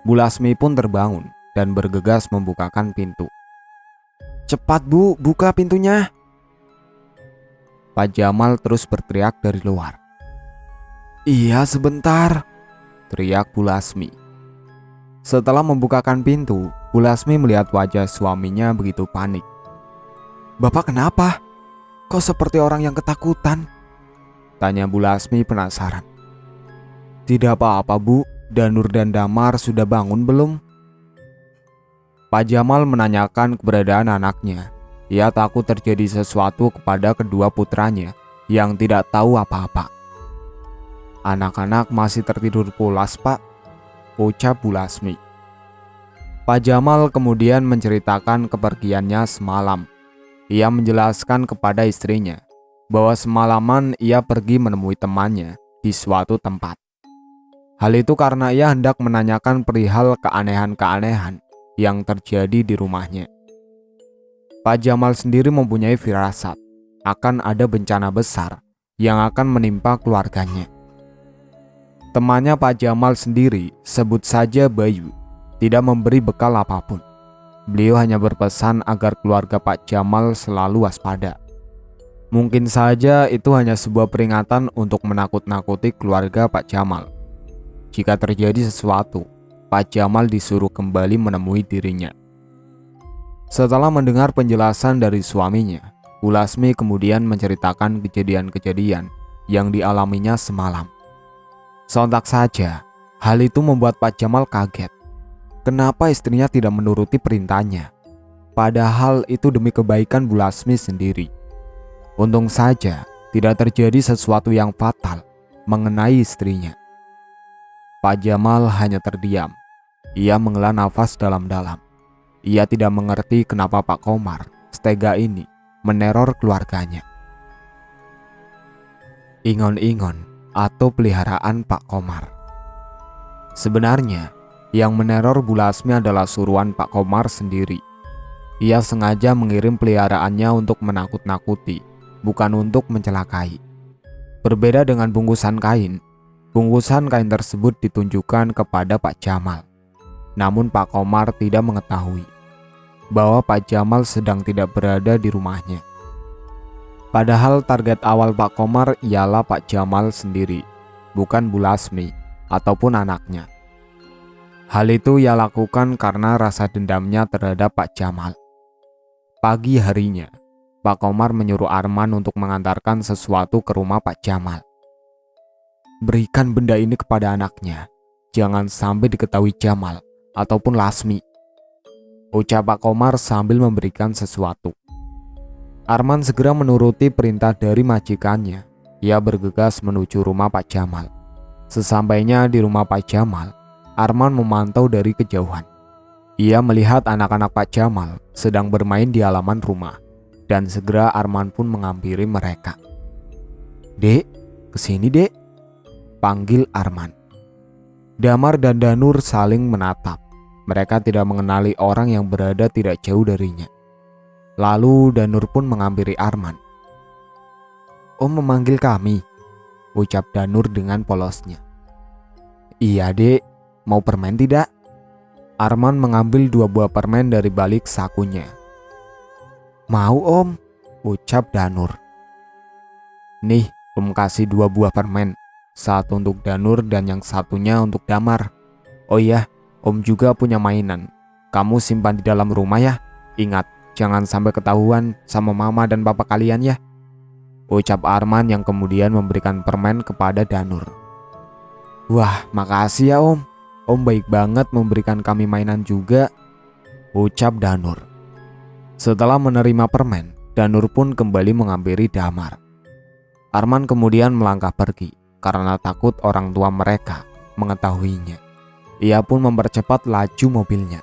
[SPEAKER 1] Bu Lasmi pun terbangun dan bergegas membukakan pintu. "Cepat Bu, buka pintunya!" Pak Jamal terus berteriak dari luar. "Iya, sebentar," teriak Bu Lasmi. Setelah membukakan pintu, Bu Lasmi melihat wajah suaminya begitu panik. "Bapak kenapa? Kok seperti orang yang ketakutan?" tanya Bu Lasmi penasaran. "Tidak apa-apa Bu, Danur dan Damar sudah bangun belum?" Pak Jamal menanyakan keberadaan anaknya. Ia takut terjadi sesuatu kepada kedua putranya yang tidak tahu apa-apa. "Anak-anak masih tertidur pulas Pak," ucap Bu Lasmi. Pak Jamal kemudian menceritakan kepergiannya semalam. Ia menjelaskan kepada istrinya bahwa semalaman ia pergi menemui temannya di suatu tempat. Hal itu karena ia hendak menanyakan perihal keanehan-keanehan yang terjadi di rumahnya. Pak Jamal sendiri mempunyai firasat akan ada bencana besar yang akan menimpa keluarganya. Temannya Pak Jamal sendiri, sebut saja Bayu, tidak memberi bekal apapun. Beliau hanya berpesan agar keluarga Pak Jamal selalu waspada. Mungkin saja itu hanya sebuah peringatan untuk menakut-nakuti keluarga Pak Jamal. Jika terjadi sesuatu, Pak Jamal disuruh kembali menemui dirinya. Setelah mendengar penjelasan dari suaminya, Bu Lasmi kemudian menceritakan kejadian-kejadian yang dialaminya semalam. Sontak saja, hal itu membuat Pak Jamal kaget. Kenapa istrinya tidak menuruti perintahnya? Padahal itu demi kebaikan Bu Lasmi sendiri. Untung saja tidak terjadi sesuatu yang fatal mengenai istrinya. Pak Jamal hanya terdiam. Ia menghela nafas dalam-dalam. Ia tidak mengerti kenapa Pak Komar setega ini meneror keluarganya. Ingon-ingon atau peliharaan Pak Komar. Sebenarnya, yang meneror Bu Lasmi adalah suruhan Pak Komar sendiri. Ia sengaja mengirim peliharaannya untuk menakut-nakuti, bukan untuk mencelakai. Berbeda dengan bungkusan kain tersebut ditunjukkan kepada Pak Jamal. Namun Pak Komar tidak mengetahui bahwa Pak Jamal sedang tidak berada di rumahnya. Padahal target awal Pak Komar ialah Pak Jamal sendiri, bukan Bu Lasmi ataupun anaknya. Hal itu ia lakukan karena rasa dendamnya terhadap Pak Jamal. Pagi harinya, Pak Komar menyuruh Arman untuk mengantarkan sesuatu ke rumah Pak Jamal. Berikan benda ini kepada anaknya, jangan sampai diketahui Jamal ataupun Lasmi, ucap Pak Komar sambil memberikan sesuatu. Arman segera menuruti perintah dari majikannya. Ia bergegas menuju rumah Pak Jamal. Sesampainya di rumah Pak Jamal, Arman memantau dari kejauhan. Ia melihat anak-anak Pak Jamal sedang bermain di halaman rumah, dan segera Arman pun menghampiri mereka. "Dek, kesini dek," panggil Arman. Damar dan Danur saling menatap. Mereka tidak mengenali orang yang berada tidak jauh darinya. Lalu Danur pun menghampiri Arman. "Om memanggil kami," ucap Danur dengan polosnya. "Iya dek, mau permen tidak?" Arman mengambil 2 buah permen dari balik sakunya. "Mau om," ucap Danur. "Nih, om kasih 2 buah permen. Satu untuk Danur dan yang satunya untuk Damar. Oh iya, om juga punya mainan. Kamu simpan di dalam rumah ya. Ingat, jangan sampai ketahuan sama mama dan papa kalian ya," ucap Arman yang kemudian memberikan permen kepada Danur. "Wah, makasih ya om. Om baik banget memberikan kami mainan juga," ucap Danur. Setelah menerima permen, Danur pun kembali menghampiri Damar. Arman kemudian melangkah pergi karena takut orang tua mereka mengetahuinya. Ia pun mempercepat laju mobilnya.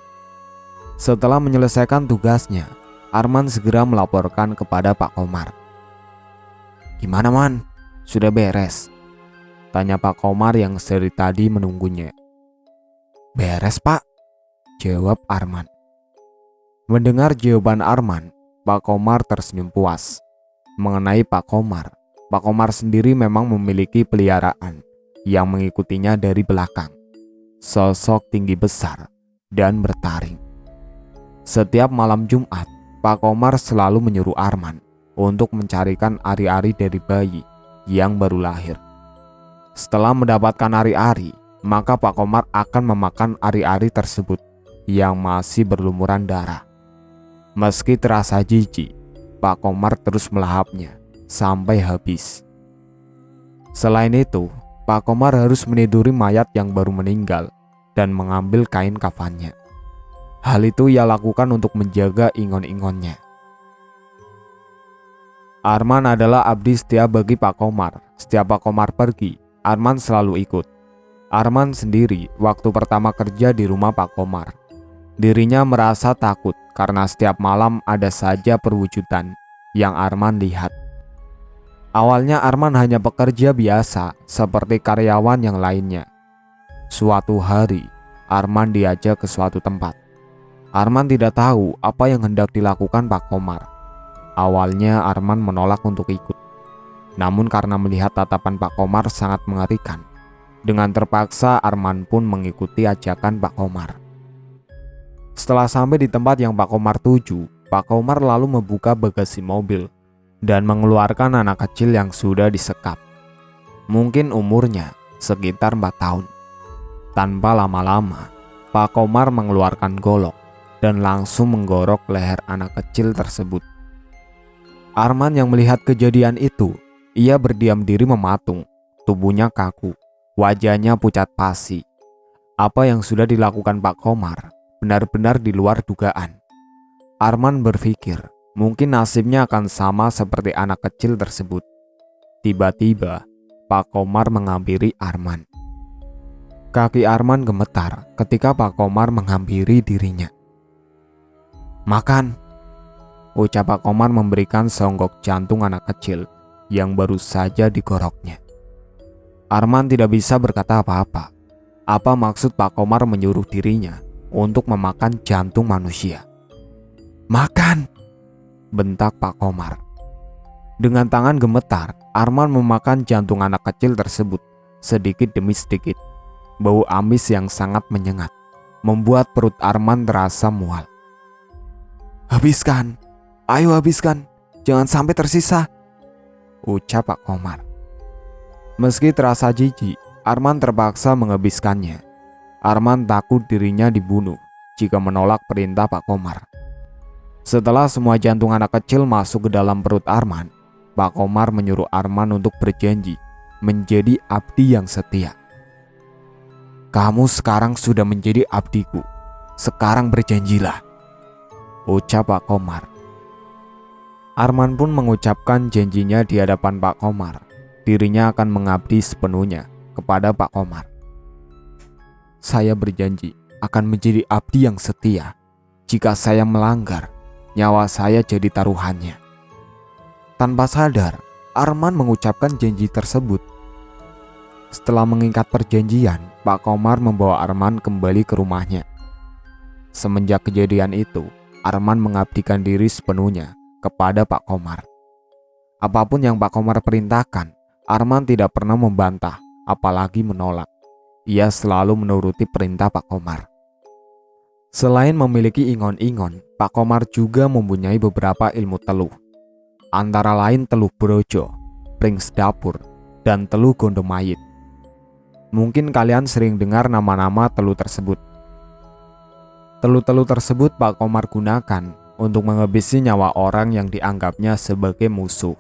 [SPEAKER 1] Setelah menyelesaikan tugasnya, Arman segera melaporkan kepada Pak Komar. "Gimana man? Sudah beres?" tanya Pak Komar yang dari tadi menunggunya. "Beres pak," jawab Arman. Mendengar jawaban Arman, Pak Komar tersenyum puas. Mengenai Pak Komar sendiri memang memiliki peliharaan yang mengikutinya dari belakang. Sosok tinggi besar dan bertaring. Setiap malam Jumat, Pak Komar selalu menyuruh Arman untuk mencarikan ari-ari dari bayi yang baru lahir. Setelah mendapatkan ari-ari, maka Pak Komar akan memakan ari-ari tersebut yang masih berlumuran darah. Meski terasa jijik, Pak Komar terus melahapnya sampai habis. Selain itu, Pak Komar harus meniduri mayat yang baru meninggal dan mengambil kain kafannya. Hal itu ia lakukan untuk menjaga ingon-ingonnya. Arman adalah abdi setia bagi Pak Komar. Setiap Pak Komar pergi, Arman selalu ikut. Arman sendiri waktu pertama kerja di rumah Pak Komar, dirinya merasa takut karena setiap malam ada saja perwujudan yang Arman lihat. Awalnya Arman hanya pekerja biasa seperti karyawan yang lainnya. Suatu hari, Arman diajak ke suatu tempat. Arman tidak tahu apa yang hendak dilakukan Pak Komar. Awalnya Arman menolak untuk ikut. Namun karena melihat tatapan Pak Komar sangat mengerikan, dengan terpaksa Arman pun mengikuti ajakan Pak Komar. Setelah sampai di tempat yang Pak Komar tuju, Pak Komar lalu membuka bagasi mobil dan mengeluarkan anak kecil yang sudah disekap. Mungkin umurnya sekitar 4 tahun. Tanpa lama-lama, Pak Komar mengeluarkan golok dan langsung menggorok leher anak kecil tersebut. Arman yang melihat kejadian itu, ia berdiam diri mematung, tubuhnya kaku, Wajahnya pucat pasi. Apa yang sudah dilakukan Pak Komar benar-benar di luar dugaan. Arman berpikir mungkin nasibnya akan sama seperti anak kecil tersebut. Tiba-tiba Pak Komar menghampiri Arman. Kaki Arman gemetar ketika Pak Komar menghampiri dirinya. "Makan," ucap Pak Komar memberikan seonggok jantung anak kecil yang baru saja digoroknya. Arman tidak bisa berkata apa-apa. Apa maksud Pak Komar menyuruh dirinya untuk memakan jantung manusia? "Makan!" bentak Pak Komar. Dengan tangan gemetar, Arman memakan jantung anak kecil tersebut sedikit demi sedikit. Bau amis yang sangat menyengat membuat perut Arman terasa mual. "Habiskan, ayo habiskan, jangan sampai tersisa," ucap Pak Komar. Meski terasa jijik, Arman terpaksa menghabiskannya. Arman takut dirinya dibunuh jika menolak perintah Pak Komar. Setelah semua jantung anak kecil masuk ke dalam perut Arman, Pak Komar menyuruh Arman untuk berjanji menjadi abdi yang setia. "Kamu sekarang sudah menjadi abdiku. Sekarang berjanjilah," ucap Pak Komar. Arman pun mengucapkan janjinya di hadapan Pak Komar. Dirinya akan mengabdi sepenuhnya kepada Pak Komar. "Saya berjanji akan menjadi abdi yang setia. Jika saya melanggar, nyawa saya jadi taruhannya." Tanpa sadar, Arman mengucapkan janji tersebut. Setelah mengikat perjanjian, Pak Komar membawa Arman kembali ke rumahnya. Semenjak kejadian itu, Arman mengabdikan diri sepenuhnya kepada Pak Komar. Apapun yang Pak Komar perintahkan, Arman tidak pernah membantah, apalagi menolak. Ia selalu menuruti perintah Pak Komar. Selain memiliki ingon-ingon, Pak Komar juga mempunyai beberapa ilmu teluh. Antara lain teluh brojo, prings dapur, dan teluh gondomayit. Mungkin kalian sering dengar nama-nama teluh tersebut. Teluh-teluh tersebut Pak Komar gunakan untuk menghabisi nyawa orang yang dianggapnya sebagai musuh.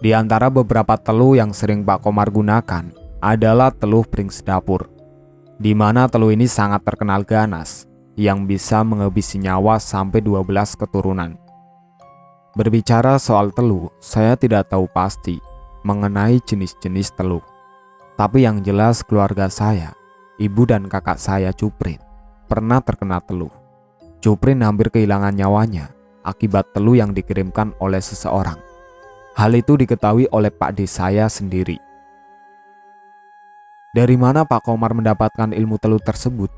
[SPEAKER 1] Di antara beberapa teluh yang sering Pak Komar gunakan adalah teluh prings dapur, di mana teluh ini sangat terkenal ganas, yang bisa menghabisi nyawa sampai 12 keturunan. Berbicara soal teluh, saya tidak tahu pasti mengenai jenis-jenis teluh. Tapi yang jelas keluarga saya, ibu dan kakak saya Cuprin, pernah terkena teluh. Cuprin hampir kehilangan nyawanya akibat teluh yang dikirimkan oleh seseorang. Hal itu diketahui oleh Pak D saya sendiri. Dari mana Pak Komar mendapatkan ilmu teluh tersebut?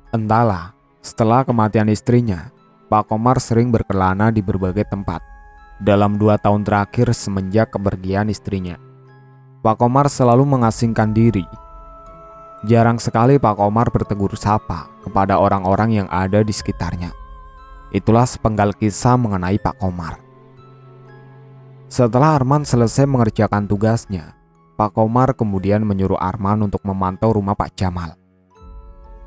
[SPEAKER 1] Entahlah, setelah kematian istrinya, Pak Komar sering berkelana di berbagai tempat. Dalam 2 tahun terakhir semenjak kepergian istrinya, Pak Komar selalu mengasingkan diri. Jarang sekali Pak Komar bertegur sapa kepada orang-orang yang ada di sekitarnya. Itulah sepenggal kisah mengenai Pak Komar. Setelah Arman selesai mengerjakan tugasnya, Pak Komar kemudian menyuruh Arman untuk memantau rumah Pak Jamal.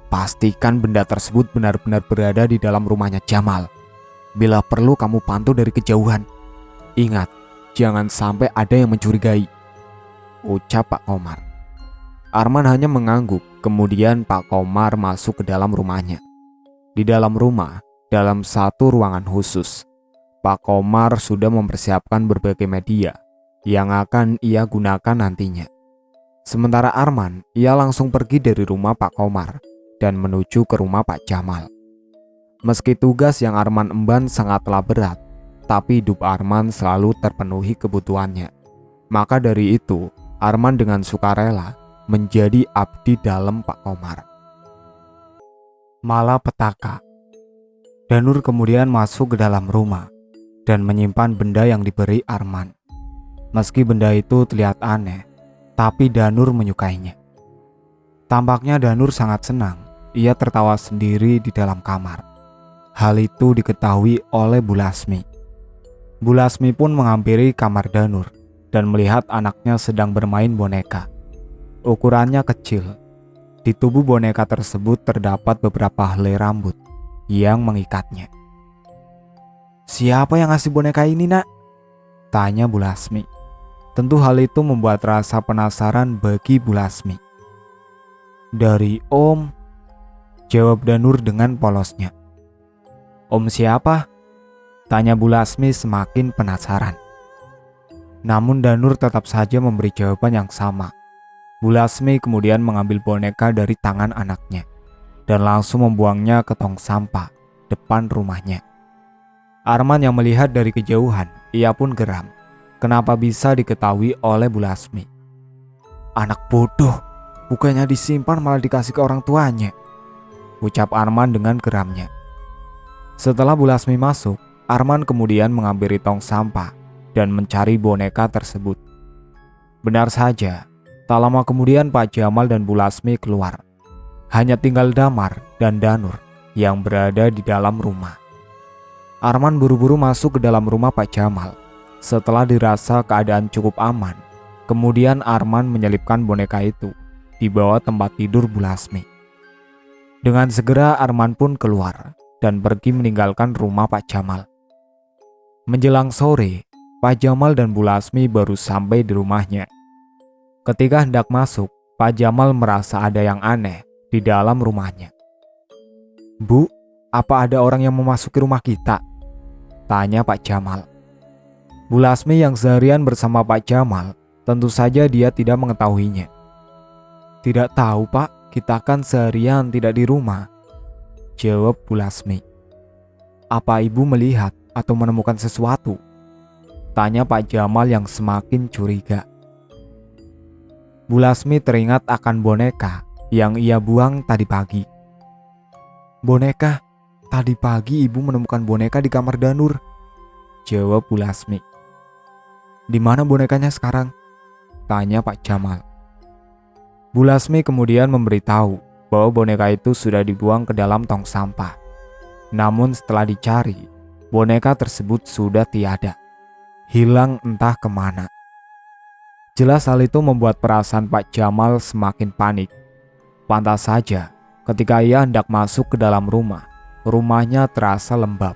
[SPEAKER 1] "Pastikan benda tersebut benar-benar berada di dalam rumahnya Jamal. Bila perlu kamu pantau dari kejauhan. Ingat, jangan sampai ada yang mencurigai," ucap Pak Komar. Arman hanya mengangguk, kemudian Pak Komar masuk ke dalam rumahnya. Di dalam rumah, dalam satu ruangan khusus, Pak Komar sudah mempersiapkan berbagai media yang akan ia gunakan nantinya. Sementara Arman, ia langsung pergi dari rumah Pak Komar dan menuju ke rumah Pak Jamal. Meski tugas yang Arman emban sangatlah berat, tapi hidup Arman selalu terpenuhi kebutuhannya. Maka dari itu, Arman dengan sukarela menjadi abdi dalam Pak Komar. Malapetaka. Danur kemudian masuk ke dalam rumah dan menyimpan benda yang diberi Arman. Meski benda itu terlihat aneh, tapi Danur menyukainya. Tampaknya Danur sangat senang. Ia tertawa sendiri di dalam kamar. Hal itu diketahui oleh Bu Lasmi. Bu Lasmi pun menghampiri kamar Danur dan melihat anaknya sedang bermain boneka. Ukurannya kecil. Di tubuh boneka tersebut terdapat beberapa helai rambut yang mengikatnya. "Siapa yang ngasih boneka ini, Nak?" tanya Bu Lasmi. Tentu hal itu membuat rasa penasaran bagi Bu Lasmi. Dari Om, jawab Danur dengan polosnya. Om siapa? Tanya Bu Lasmi semakin penasaran. Namun Danur tetap saja memberi jawaban yang sama. Bu Lasmi kemudian mengambil boneka dari tangan anaknya dan langsung membuangnya ke tong sampah depan rumahnya. Arman yang melihat dari kejauhan, ia pun geram. Kenapa bisa diketahui oleh Bu Lasmi? Anak bodoh, bukannya disimpan malah dikasih ke orang tuanya, ucap Arman dengan geramnya. Setelah Bu Lasmi masuk, Arman kemudian mengambil tong sampah dan mencari boneka tersebut. Benar saja, tak lama kemudian Pak Jamal dan Bu Lasmi keluar. Hanya tinggal Damar dan Danur yang berada di dalam rumah. Arman buru-buru masuk ke dalam rumah Pak Jamal. Setelah dirasa keadaan cukup aman, kemudian Arman menyelipkan boneka itu di bawah tempat tidur Bu Lasmi. Dengan segera Arman pun keluar dan pergi meninggalkan rumah Pak Jamal. Menjelang sore, Pak Jamal dan Bu Lasmi baru sampai di rumahnya. Ketika hendak masuk, Pak Jamal merasa ada yang aneh di dalam rumahnya. Bu, apa ada orang yang memasuki rumah kita? Tanya Pak Jamal. Bu Lasmi yang seharian bersama Pak Jamal, tentu saja dia tidak mengetahuinya. Tidak tahu Pak, kita kan seharian tidak di rumah, jawab Bu Lasmi. Apa ibu melihat atau menemukan sesuatu? Tanya Pak Jamal yang semakin curiga. Bu Lasmi teringat akan boneka yang ia buang tadi pagi. Boneka? Tadi pagi ibu menemukan boneka di kamar Danur, jawab Bu Lasmi. Di mana bonekanya sekarang? Tanya Pak Jamal. Bu Lasmi kemudian memberitahu bahwa boneka itu sudah dibuang ke dalam tong sampah. Namun setelah dicari, boneka tersebut sudah tiada. Hilang entah kemana. Jelas hal itu membuat perasaan Pak Jamal semakin panik. Pantas saja ketika ia hendak masuk ke dalam rumah, rumahnya terasa lembab.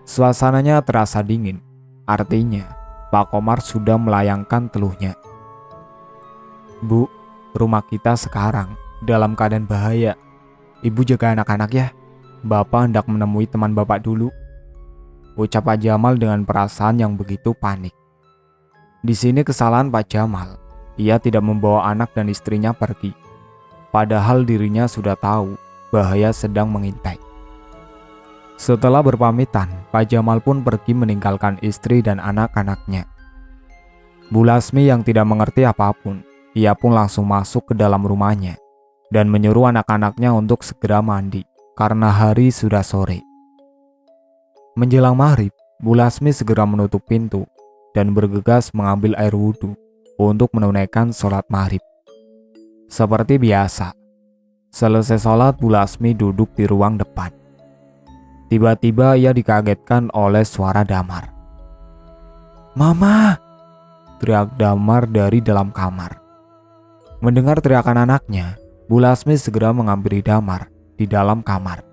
[SPEAKER 1] Suasananya terasa dingin. Artinya Pak Komar sudah melayangkan teluhnya. Bu, rumah kita sekarang dalam keadaan bahaya. Ibu jaga anak-anak ya. Bapak hendak menemui teman bapak dulu, ucap Pak Jamal dengan perasaan yang begitu panik. Di sini kesalahan Pak Jamal. Ia tidak membawa anak dan istrinya pergi. Padahal dirinya sudah tahu bahaya sedang mengintai. Setelah berpamitan, Pak Jamal pun pergi meninggalkan istri dan anak-anaknya. Bu Lasmi yang tidak mengerti apapun, ia pun langsung masuk ke dalam rumahnya dan menyuruh anak-anaknya untuk segera mandi karena hari sudah sore. Menjelang maghrib, Bu Lasmi segera menutup pintu dan bergegas mengambil air wudhu untuk menunaikan sholat maghrib. Seperti biasa, selesai sholat Bu Lasmi duduk di ruang depan. Tiba-tiba ia dikagetkan oleh suara Damar. Mama! Teriak Damar dari dalam kamar. Mendengar teriakan anaknya, Bu Lasmi segera menghampiri Damar di dalam kamar.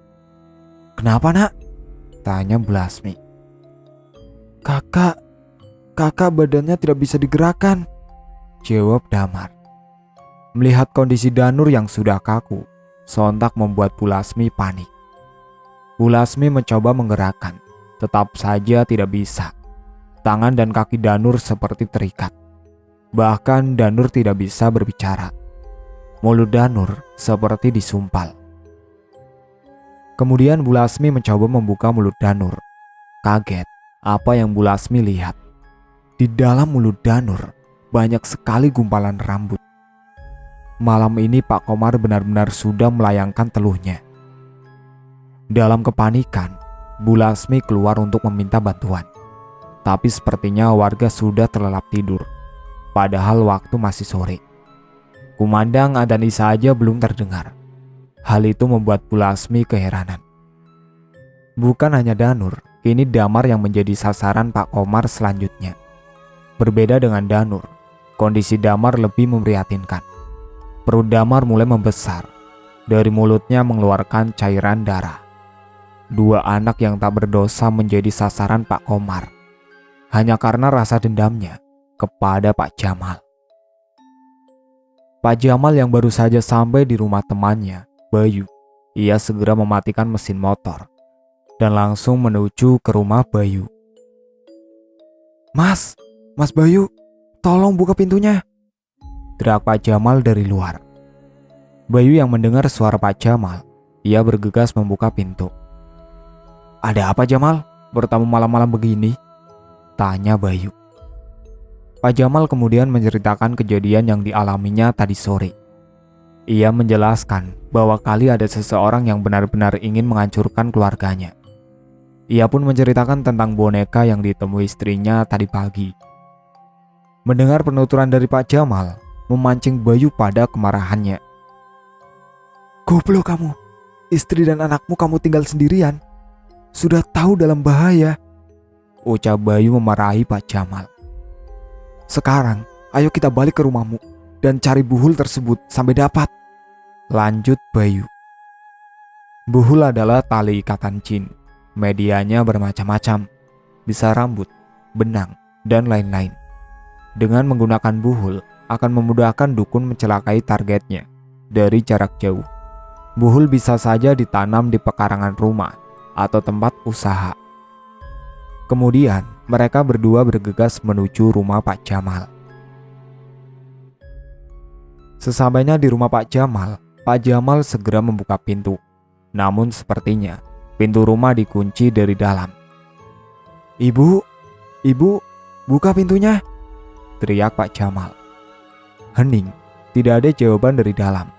[SPEAKER 1] Kenapa nak? Tanya Bu Lasmi. Kakak badannya tidak bisa digerakkan, jawab Damar. Melihat kondisi Danur yang sudah kaku, sontak membuat Bu Lasmi panik. Bu Lasmi mencoba menggerakkan, tetap saja tidak bisa. Tangan dan kaki Danur seperti terikat. Bahkan Danur tidak bisa berbicara. Mulut Danur seperti disumpal. Kemudian Bu Lasmi mencoba membuka mulut Danur. Kaget apa yang Bu Lasmi lihat. Di dalam mulut Danur banyak sekali gumpalan rambut. Malam ini Pak Komar benar-benar sudah melayangkan teluhnya. Dalam kepanikan, Bu Lasmi keluar untuk meminta bantuan. Tapi sepertinya warga sudah terlelap tidur. Padahal waktu masih sore. Kumandang adzan isya saja belum terdengar. Hal itu membuat Bu Lasmi keheranan. Bukan hanya Danur, kini Damar yang menjadi sasaran Pak Komar selanjutnya. Berbeda dengan Danur, kondisi Damar lebih memprihatinkan. Perut Damar mulai membesar. Dari mulutnya mengeluarkan cairan darah. Dua anak yang tak berdosa menjadi sasaran Pak Komar hanya karena rasa dendamnya kepada Pak Jamal. Pak Jamal yang baru saja sampai di rumah temannya, Bayu, ia segera mematikan mesin motor dan langsung menuju ke rumah Bayu. Mas Bayu, tolong buka pintunya, teriak Pak Jamal dari luar. Bayu yang mendengar suara Pak Jamal, ia bergegas membuka pintu. Ada apa Jamal? Bertamu malam-malam begini? Tanya Bayu. Pak Jamal kemudian menceritakan kejadian yang dialaminya tadi sore. Ia menjelaskan bahwa kali ada seseorang yang benar-benar ingin menghancurkan keluarganya. Ia pun menceritakan tentang boneka yang ditemui istrinya tadi pagi. Mendengar penuturan dari Pak Jamal, memancing Bayu pada kemarahannya. Goblok kamu, istri dan anakmu kamu tinggal sendirian. Sudah tahu dalam bahaya, ucap Bayu memarahi Pak Jamal. Sekarang, ayo kita balik ke rumahmu dan cari buhul tersebut sampai dapat, lanjut Bayu. Buhul adalah tali ikatan jin. Medianya bermacam-macam, bisa rambut, benang, dan lain-lain. Dengan menggunakan buhul, akan memudahkan dukun mencelakai targetnya dari jarak jauh. Buhul bisa saja ditanam di pekarangan rumah atau tempat usaha. Kemudian, mereka berdua bergegas menuju rumah Pak Jamal. Sesampainya di rumah Pak Jamal segera membuka pintu. Namun sepertinya, pintu rumah dikunci dari dalam. Ibu, buka pintunya, teriak Pak Jamal. Hening, tidak ada jawaban dari dalam.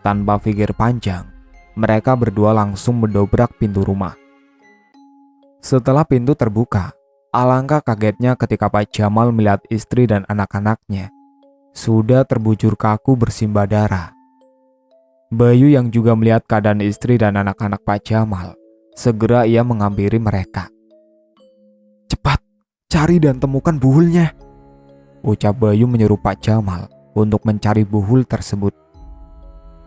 [SPEAKER 1] Tanpa pikir panjang, mereka berdua langsung mendobrak pintu rumah. Setelah pintu terbuka, alangkah kagetnya ketika Pak Jamal melihat istri dan anak-anaknya sudah terbujur kaku bersimbah darah. Bayu yang juga melihat keadaan istri dan anak-anak Pak Jamal, segera ia menghampiri mereka. Cepat, cari dan temukan buhulnya, ucap Bayu menyuruh Pak Jamal untuk mencari buhul tersebut.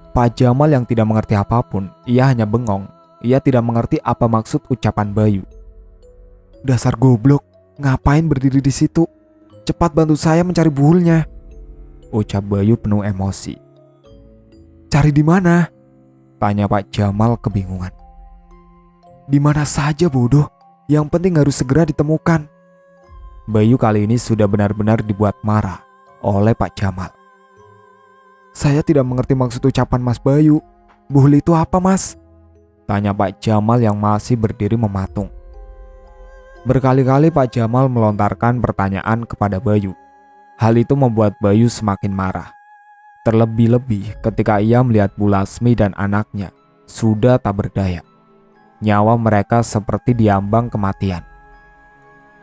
[SPEAKER 1] Pak Jamal yang tidak mengerti apapun, ia hanya bengong. Ia tidak mengerti apa maksud ucapan Bayu. Dasar goblok, ngapain berdiri di situ? Cepat bantu saya mencari buhulnya, ucap Bayu penuh emosi. Cari di mana? Tanya Pak Jamal kebingungan. Di mana saja bodoh, yang penting harus segera ditemukan. Bayu kali ini sudah benar-benar dibuat marah oleh Pak Jamal. Saya tidak mengerti maksud ucapan Mas Bayu. Buhul itu apa, Mas? Tanya Pak Jamal yang masih berdiri mematung. Berkali-kali Pak Jamal melontarkan pertanyaan kepada Bayu. Hal itu membuat Bayu semakin marah. Terlebih-lebih ketika ia melihat Bu Lasmi dan anaknya sudah tak berdaya. Nyawa mereka seperti diambang kematian.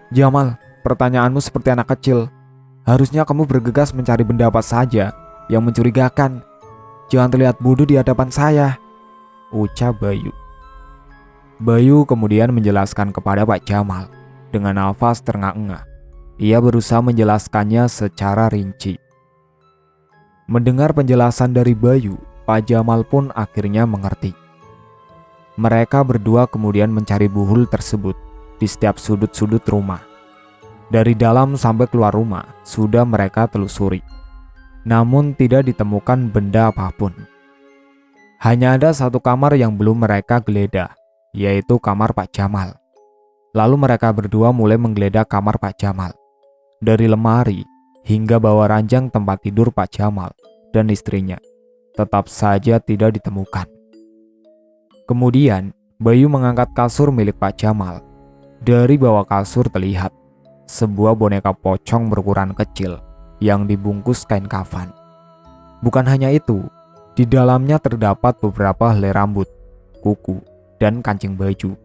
[SPEAKER 1] Jamal, pertanyaanmu seperti anak kecil. Harusnya kamu bergegas mencari benda apa saja yang mencurigakan. Jangan terlihat bodoh di hadapan saya, ucap Bayu. Bayu kemudian menjelaskan kepada Pak Jamal dengan nafas terengah-engah. Ia berusaha menjelaskannya secara rinci. Mendengar penjelasan dari Bayu, Pak Jamal pun akhirnya mengerti. Mereka berdua kemudian mencari buhul tersebut di setiap sudut-sudut rumah. Dari dalam sampai keluar rumah sudah mereka telusuri. Namun tidak ditemukan benda apapun. Hanya ada satu kamar yang belum mereka geledah, yaitu kamar Pak Jamal. Lalu mereka berdua mulai menggeledah kamar Pak Jamal. Dari lemari hingga bawah ranjang tempat tidur Pak Jamal dan istrinya, tetap saja tidak ditemukan. Kemudian, Bayu mengangkat kasur milik Pak Jamal. Dari bawah kasur terlihat sebuah boneka pocong berukuran kecil yang dibungkus kain kafan. Bukan hanya itu, di dalamnya terdapat beberapa helai rambut, kuku, dan kancing baju,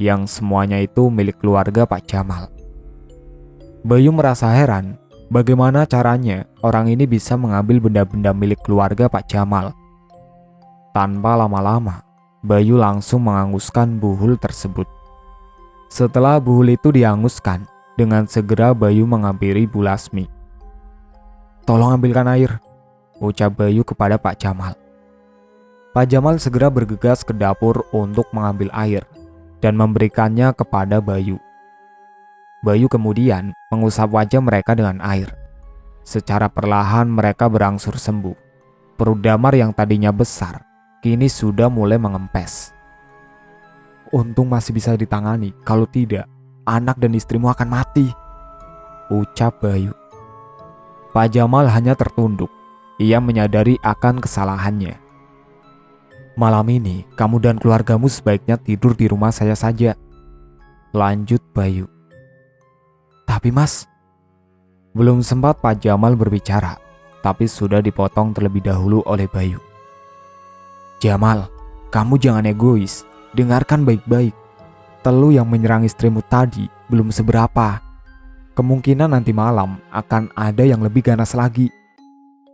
[SPEAKER 1] yang semuanya itu milik keluarga Pak Jamal. Bayu merasa heran bagaimana caranya orang ini bisa mengambil benda-benda milik keluarga Pak Jamal. Tanpa lama-lama, Bayu langsung menghanguskan buhul tersebut. Setelah buhul itu dihanguskan, dengan segera Bayu menghampiri Bu Lasmi. Tolong ambilkan air, ucap Bayu kepada Pak Jamal. Pak Jamal segera bergegas ke dapur untuk mengambil air dan memberikannya kepada Bayu. Bayu kemudian mengusap wajah mereka dengan air. Secara perlahan mereka berangsur sembuh Perut Damar yang tadinya besar, kini sudah mulai mengempes. Untung masih bisa ditangani, kalau tidak, anak dan istrimu akan mati, ucap Bayu. Pak Jamal hanya tertunduk. Ia menyadari akan kesalahannya. Malam ini, kamu dan keluargamu sebaiknya tidur di rumah saya saja, lanjut Bayu. Tapi Mas, belum sempat Pak Jamal berbicara, tapi sudah dipotong terlebih dahulu oleh Bayu. Jamal, kamu jangan egois. Dengarkan baik-baik. Telu yang menyerang istrimu tadi belum seberapa. Kemungkinan nanti malam akan ada yang lebih ganas lagi.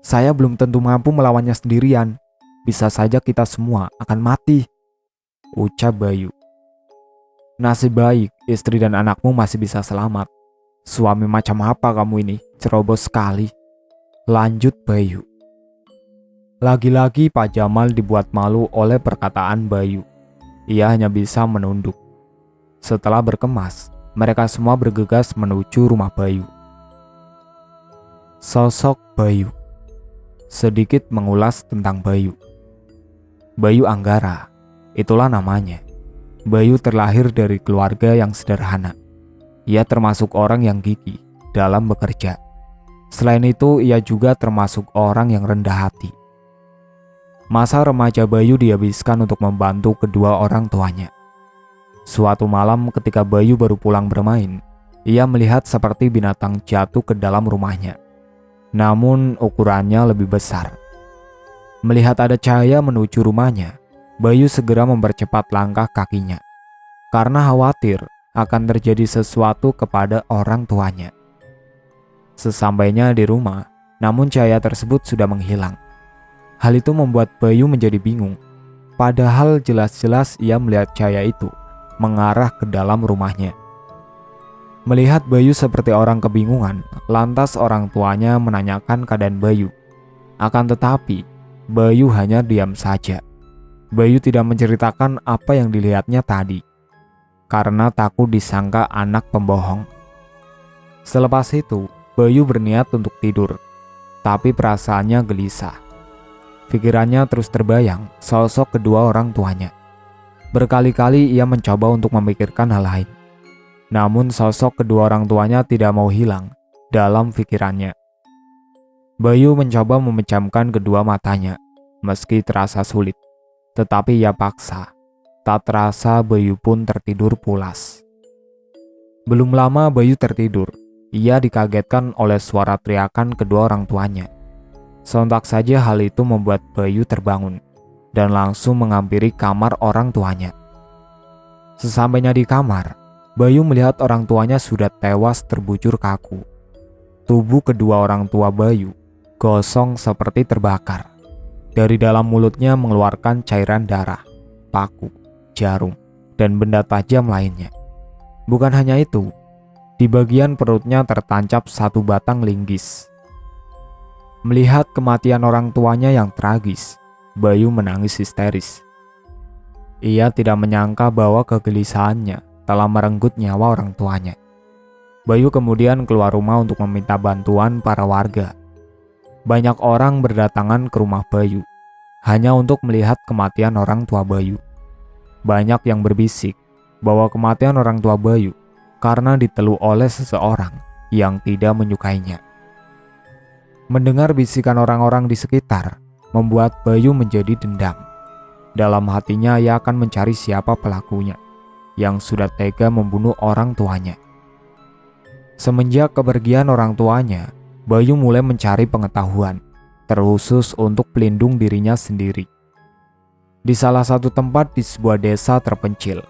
[SPEAKER 1] Saya belum tentu mampu melawannya sendirian. Bisa saja kita semua akan mati, ucap Bayu. Nasib baik, istri dan anakmu masih bisa selamat. Suami macam apa kamu ini? Cerobos sekali, lanjut Bayu. Lagi-lagi Pak Jamal dibuat malu oleh perkataan Bayu. Ia hanya bisa menunduk. Setelah berkemas, mereka semua bergegas menuju rumah Bayu. Sosok Bayu. Sedikit mengulas tentang Bayu. Bayu Anggara, itulah namanya. Bayu terlahir dari keluarga yang sederhana. Ia termasuk orang yang gigih dalam bekerja. Selain itu, ia juga termasuk orang yang rendah hati. Masa remaja Bayu dihabiskan untuk membantu kedua orang tuanya. Suatu malam ketika Bayu baru pulang bermain, ia melihat seperti binatang jatuh ke dalam rumahnya. Namun ukurannya lebih besar. Melihat ada cahaya menuju rumahnya, Bayu segera mempercepat langkah kakinya. Karena khawatir akan terjadi sesuatu kepada orang tuanya. Sesampainya di rumah, namun cahaya tersebut sudah menghilang. Hal itu membuat Bayu menjadi bingung. Padahal jelas-jelas ia melihat cahaya itu mengarah ke dalam rumahnya. Melihat Bayu seperti orang kebingungan, lantas orang tuanya menanyakan keadaan Bayu. Akan tetapi, Bayu hanya diam saja. Bayu tidak menceritakan apa yang dilihatnya tadi, karena takut disangka anak pembohong. Selepas itu, Bayu berniat untuk tidur, tapi perasaannya gelisah. Pikirannya terus terbayang sosok kedua orang tuanya. Berkali-kali ia mencoba untuk memikirkan hal lain. Namun sosok kedua orang tuanya tidak mau hilang dalam pikirannya. Bayu mencoba memejamkan kedua matanya, meski terasa sulit. Tetapi ia paksa. Tak terasa Bayu pun tertidur pulas. Belum lama Bayu tertidur. Ia dikagetkan oleh suara teriakan kedua orang tuanya. Sontak saja hal itu membuat Bayu terbangun dan langsung menghampiri kamar orang tuanya. Sesampainya di kamar, Bayu melihat orang tuanya sudah tewas terbujur kaku. Tubuh kedua orang tua Bayu gosong seperti terbakar. Dari dalam mulutnya mengeluarkan cairan darah, paku, jarum, dan benda tajam lainnya. Bukan hanya itu, di bagian perutnya tertancap satu batang linggis. Melihat kematian orang tuanya yang tragis, Bayu menangis histeris. Ia tidak menyangka bahwa kegelisahannya telah merenggut nyawa orang tuanya. Bayu kemudian keluar rumah untuk meminta bantuan para warga. Banyak orang berdatangan ke rumah Bayu, hanya untuk melihat kematian orang tua Bayu. Banyak yang berbisik bahwa kematian orang tua Bayu karena ditelu oleh seseorang yang tidak menyukainya. Mendengar bisikan orang-orang di sekitar membuat Bayu menjadi dendam. Dalam hatinya ia akan mencari siapa pelakunya yang sudah tega membunuh orang tuanya. Semenjak kepergian orang tuanya, Bayu mulai mencari pengetahuan, terkhusus untuk pelindung dirinya sendiri. Di salah satu tempat di sebuah desa terpencil,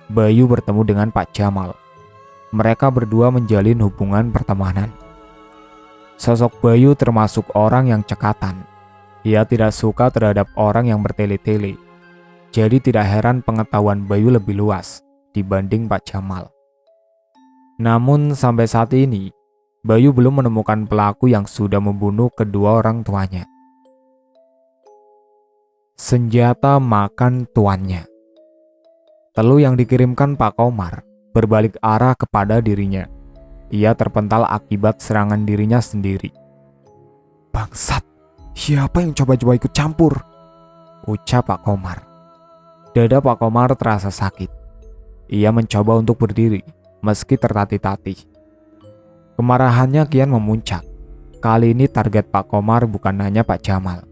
[SPEAKER 1] Bayu bertemu dengan Pak Jamal. Mereka berdua menjalin hubungan pertemanan. Sosok Bayu termasuk orang yang cekatan. Ia tidak suka terhadap orang yang bertele-tele. Jadi tidak heran pengetahuan Bayu lebih luas dibanding Pak Jamal. Namun sampai saat ini, Bayu belum menemukan pelaku yang sudah membunuh kedua orang tuanya. Senjata makan tuannya. Telu yang dikirimkan Pak Komar berbalik arah kepada dirinya. Ia terpental akibat serangan dirinya sendiri. Bangsat, Siapa yang coba-coba ikut campur? Ucap Pak Komar. Dada Pak Komar terasa sakit. Ia mencoba untuk berdiri, meski tertatih-tatih. Kemarahannya kian memuncak. Kali ini target Pak Komar bukan hanya Pak Jamal,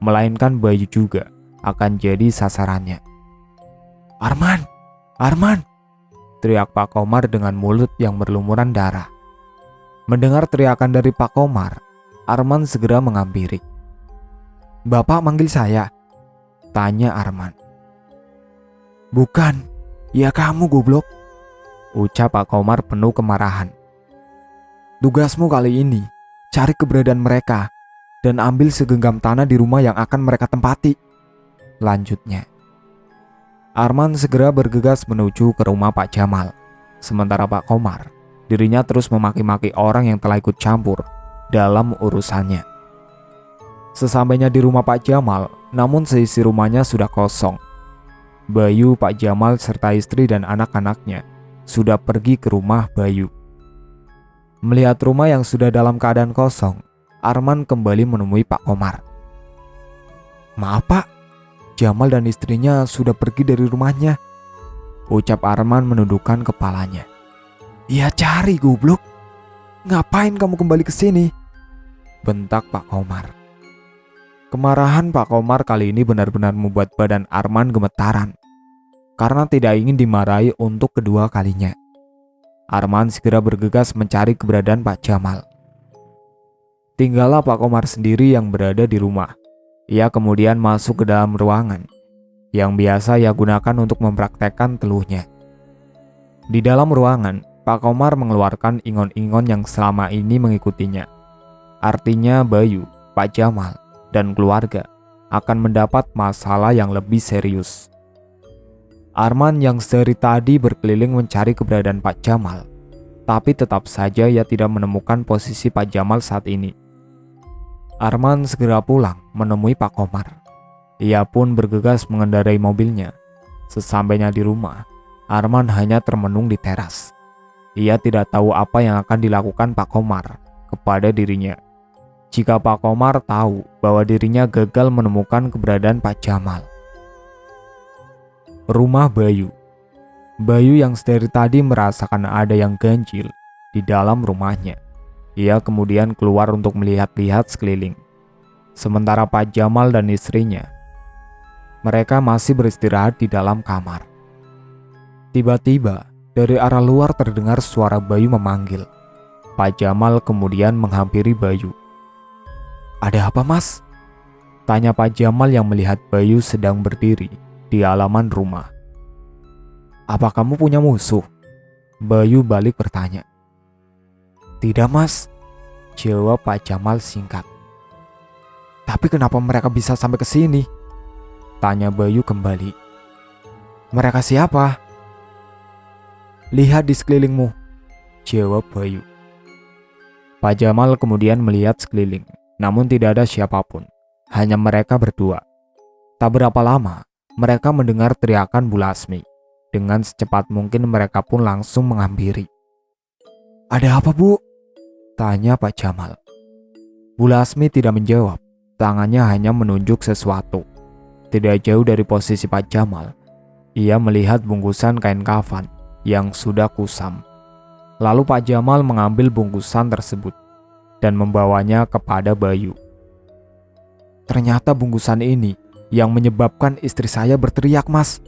[SPEAKER 1] melainkan Bayu juga akan jadi sasarannya. Arman! Arman! Teriak Pak Komar dengan mulut yang berlumuran darah. Mendengar teriakan dari Pak Komar, Arman segera menghampiri. Bapak manggil saya? Tanya Arman. Bukan, ya kamu goblok, ucap Pak Komar penuh kemarahan. Tugasmu kali ini, cari keberadaan mereka dan ambil segenggam tanah di rumah yang akan mereka tempati. Lanjutnya. Arman segera bergegas menuju ke rumah Pak Jamal. Sementara Pak Komar, dirinya terus memaki-maki orang yang telah ikut campur dalam urusannya. Sesampainya di rumah Pak Jamal, namun seisi rumahnya sudah kosong. Bayu, Pak Jamal, serta istri dan anak-anaknya sudah pergi ke rumah Bayu. Melihat rumah yang sudah dalam keadaan kosong, Arman kembali menemui Pak Komar. Maaf Pak, Jamal dan istrinya sudah pergi dari rumahnya, ucap Arman menundukkan kepalanya. Ya cari goblok, ngapain kamu kembali ke sini? Bentak Pak Komar. Kemarahan Pak Komar kali ini benar-benar membuat badan Arman gemetaran. Karena tidak ingin dimarahi untuk kedua kalinya, Arman segera bergegas mencari keberadaan Pak Jamal. Tinggallah Pak Komar sendiri yang berada di rumah. Ia kemudian masuk ke dalam ruangan yang biasa ia gunakan untuk mempraktekkan teluhnya. Di dalam ruangan, Pak Komar mengeluarkan ingon-ingon yang selama ini mengikutinya. Artinya Bayu, Pak Jamal, dan keluarga akan mendapat masalah yang lebih serius. Arman yang dari tadi berkeliling mencari keberadaan Pak Jamal, tapi tetap saja ia tidak menemukan posisi Pak Jamal saat ini. Arman segera pulang menemui Pak Komar. Ia pun bergegas mengendarai mobilnya. Sesampainya di rumah, Arman hanya termenung di teras. Ia tidak tahu apa yang akan dilakukan Pak Komar kepada dirinya jika Pak Komar tahu bahwa dirinya gagal menemukan keberadaan Pak Jamal. Rumah Bayu. Bayu yang dari tadi merasakan ada yang ganjil di dalam rumahnya. Ia kemudian keluar untuk melihat-lihat sekeliling. Sementara Pak Jamal dan istrinya, mereka masih beristirahat di dalam kamar. Tiba-tiba, dari arah luar terdengar suara Bayu memanggil. Pak Jamal kemudian menghampiri Bayu. Ada apa mas? Tanya Pak Jamal yang melihat Bayu sedang berdiri di halaman rumah. Apa kamu punya musuh? Bayu balik bertanya. Tidak mas, jawab Pak Jamal singkat. Tapi kenapa mereka bisa sampai ke sini? Tanya Bayu kembali. Mereka siapa? Lihat di sekelilingmu, jawab Bayu. Pak Jamal kemudian melihat sekeliling. Namun tidak ada siapapun, hanya mereka berdua. Tak berapa lama, mereka mendengar teriakan Bu Lasmi. Dengan secepat mungkin mereka pun langsung menghampiri. Ada apa Bu? Tanya Pak Jamal. Bu Lasmi tidak menjawab, tangannya hanya menunjuk sesuatu. Tidak jauh dari posisi Pak Jamal, ia melihat bungkusan kain kafan yang sudah kusam. Lalu Pak Jamal mengambil bungkusan tersebut dan membawanya kepada Bayu. Ternyata bungkusan ini yang menyebabkan istri saya berteriak mas,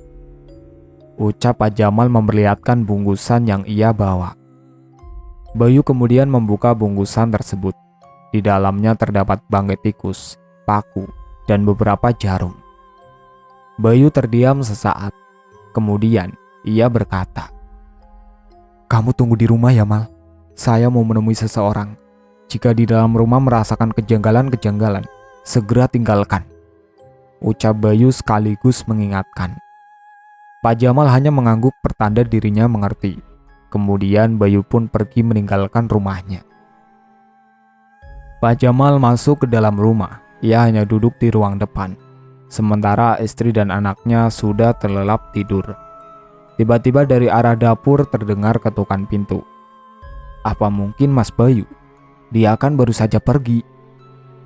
[SPEAKER 1] ucap Pak Jamal memperlihatkan bungkusan yang ia bawa. Bayu kemudian membuka bungkusan tersebut. Di dalamnya terdapat bangkai tikus, paku, dan beberapa jarum. Bayu terdiam sesaat. Kemudian ia berkata, kamu tunggu di rumah ya Mal. Saya mau menemui seseorang. Jika di dalam rumah merasakan kejanggalan-kejanggalan, segera tinggalkan, ucap Bayu sekaligus mengingatkan. Pak Jamal hanya mengangguk pertanda dirinya mengerti. Kemudian Bayu pun pergi meninggalkan rumahnya. Pak Jamal masuk ke dalam rumah. Ia hanya duduk di ruang depan, sementara istri dan anaknya sudah terlelap tidur. Tiba-tiba dari arah dapur terdengar ketukan pintu. Apa mungkin Mas Bayu? Dia kan baru saja pergi.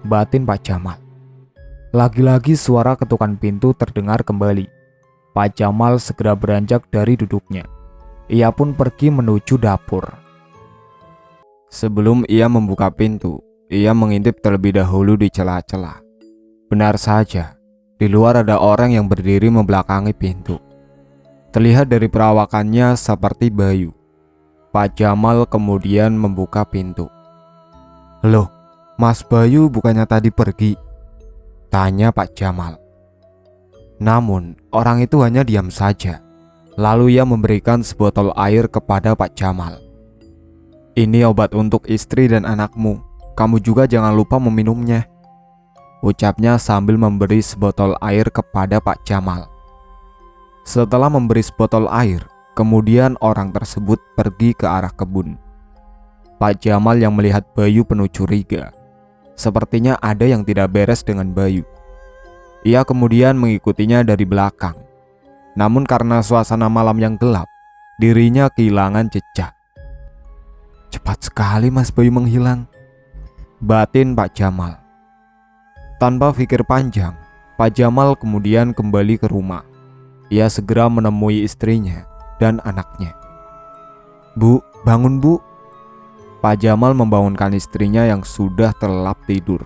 [SPEAKER 1] batin Pak Jamal. Lagi-lagi suara ketukan pintu terdengar kembali. Pak Jamal segera beranjak dari duduknya. Ia pun pergi menuju dapur. Sebelum ia membuka pintu, ia mengintip terlebih dahulu di celah-celah. Benar saja, di luar ada orang yang berdiri membelakangi pintu. Terlihat dari perawakannya seperti Bayu. Pak Jamal kemudian membuka pintu. "Loh, Mas Bayu bukannya tadi pergi?" tanya Pak Jamal. Namun, orang itu hanya diam saja. Lalu ia memberikan sebotol air kepada Pak Jamal. "Ini obat untuk istri dan anakmu. Kamu juga jangan lupa meminumnya," ucapnya sambil memberi sebotol air kepada Pak Jamal. Setelah memberi sebotol air, kemudian orang tersebut pergi ke arah kebun. Pak Jamal yang melihat Bayu penuh curiga. Sepertinya ada yang tidak beres dengan Bayu. Ia kemudian mengikutinya dari belakang. Namun karena suasana malam yang gelap, dirinya kehilangan jejak. "Cepat sekali Mas Bayu menghilang," batin Pak Jamal. Tanpa pikir panjang, Pak Jamal kemudian kembali ke rumah. Ia segera menemui istrinya dan anaknya. "Bu, bangun Bu." Pak Jamal membangunkan istrinya yang sudah terlelap tidur.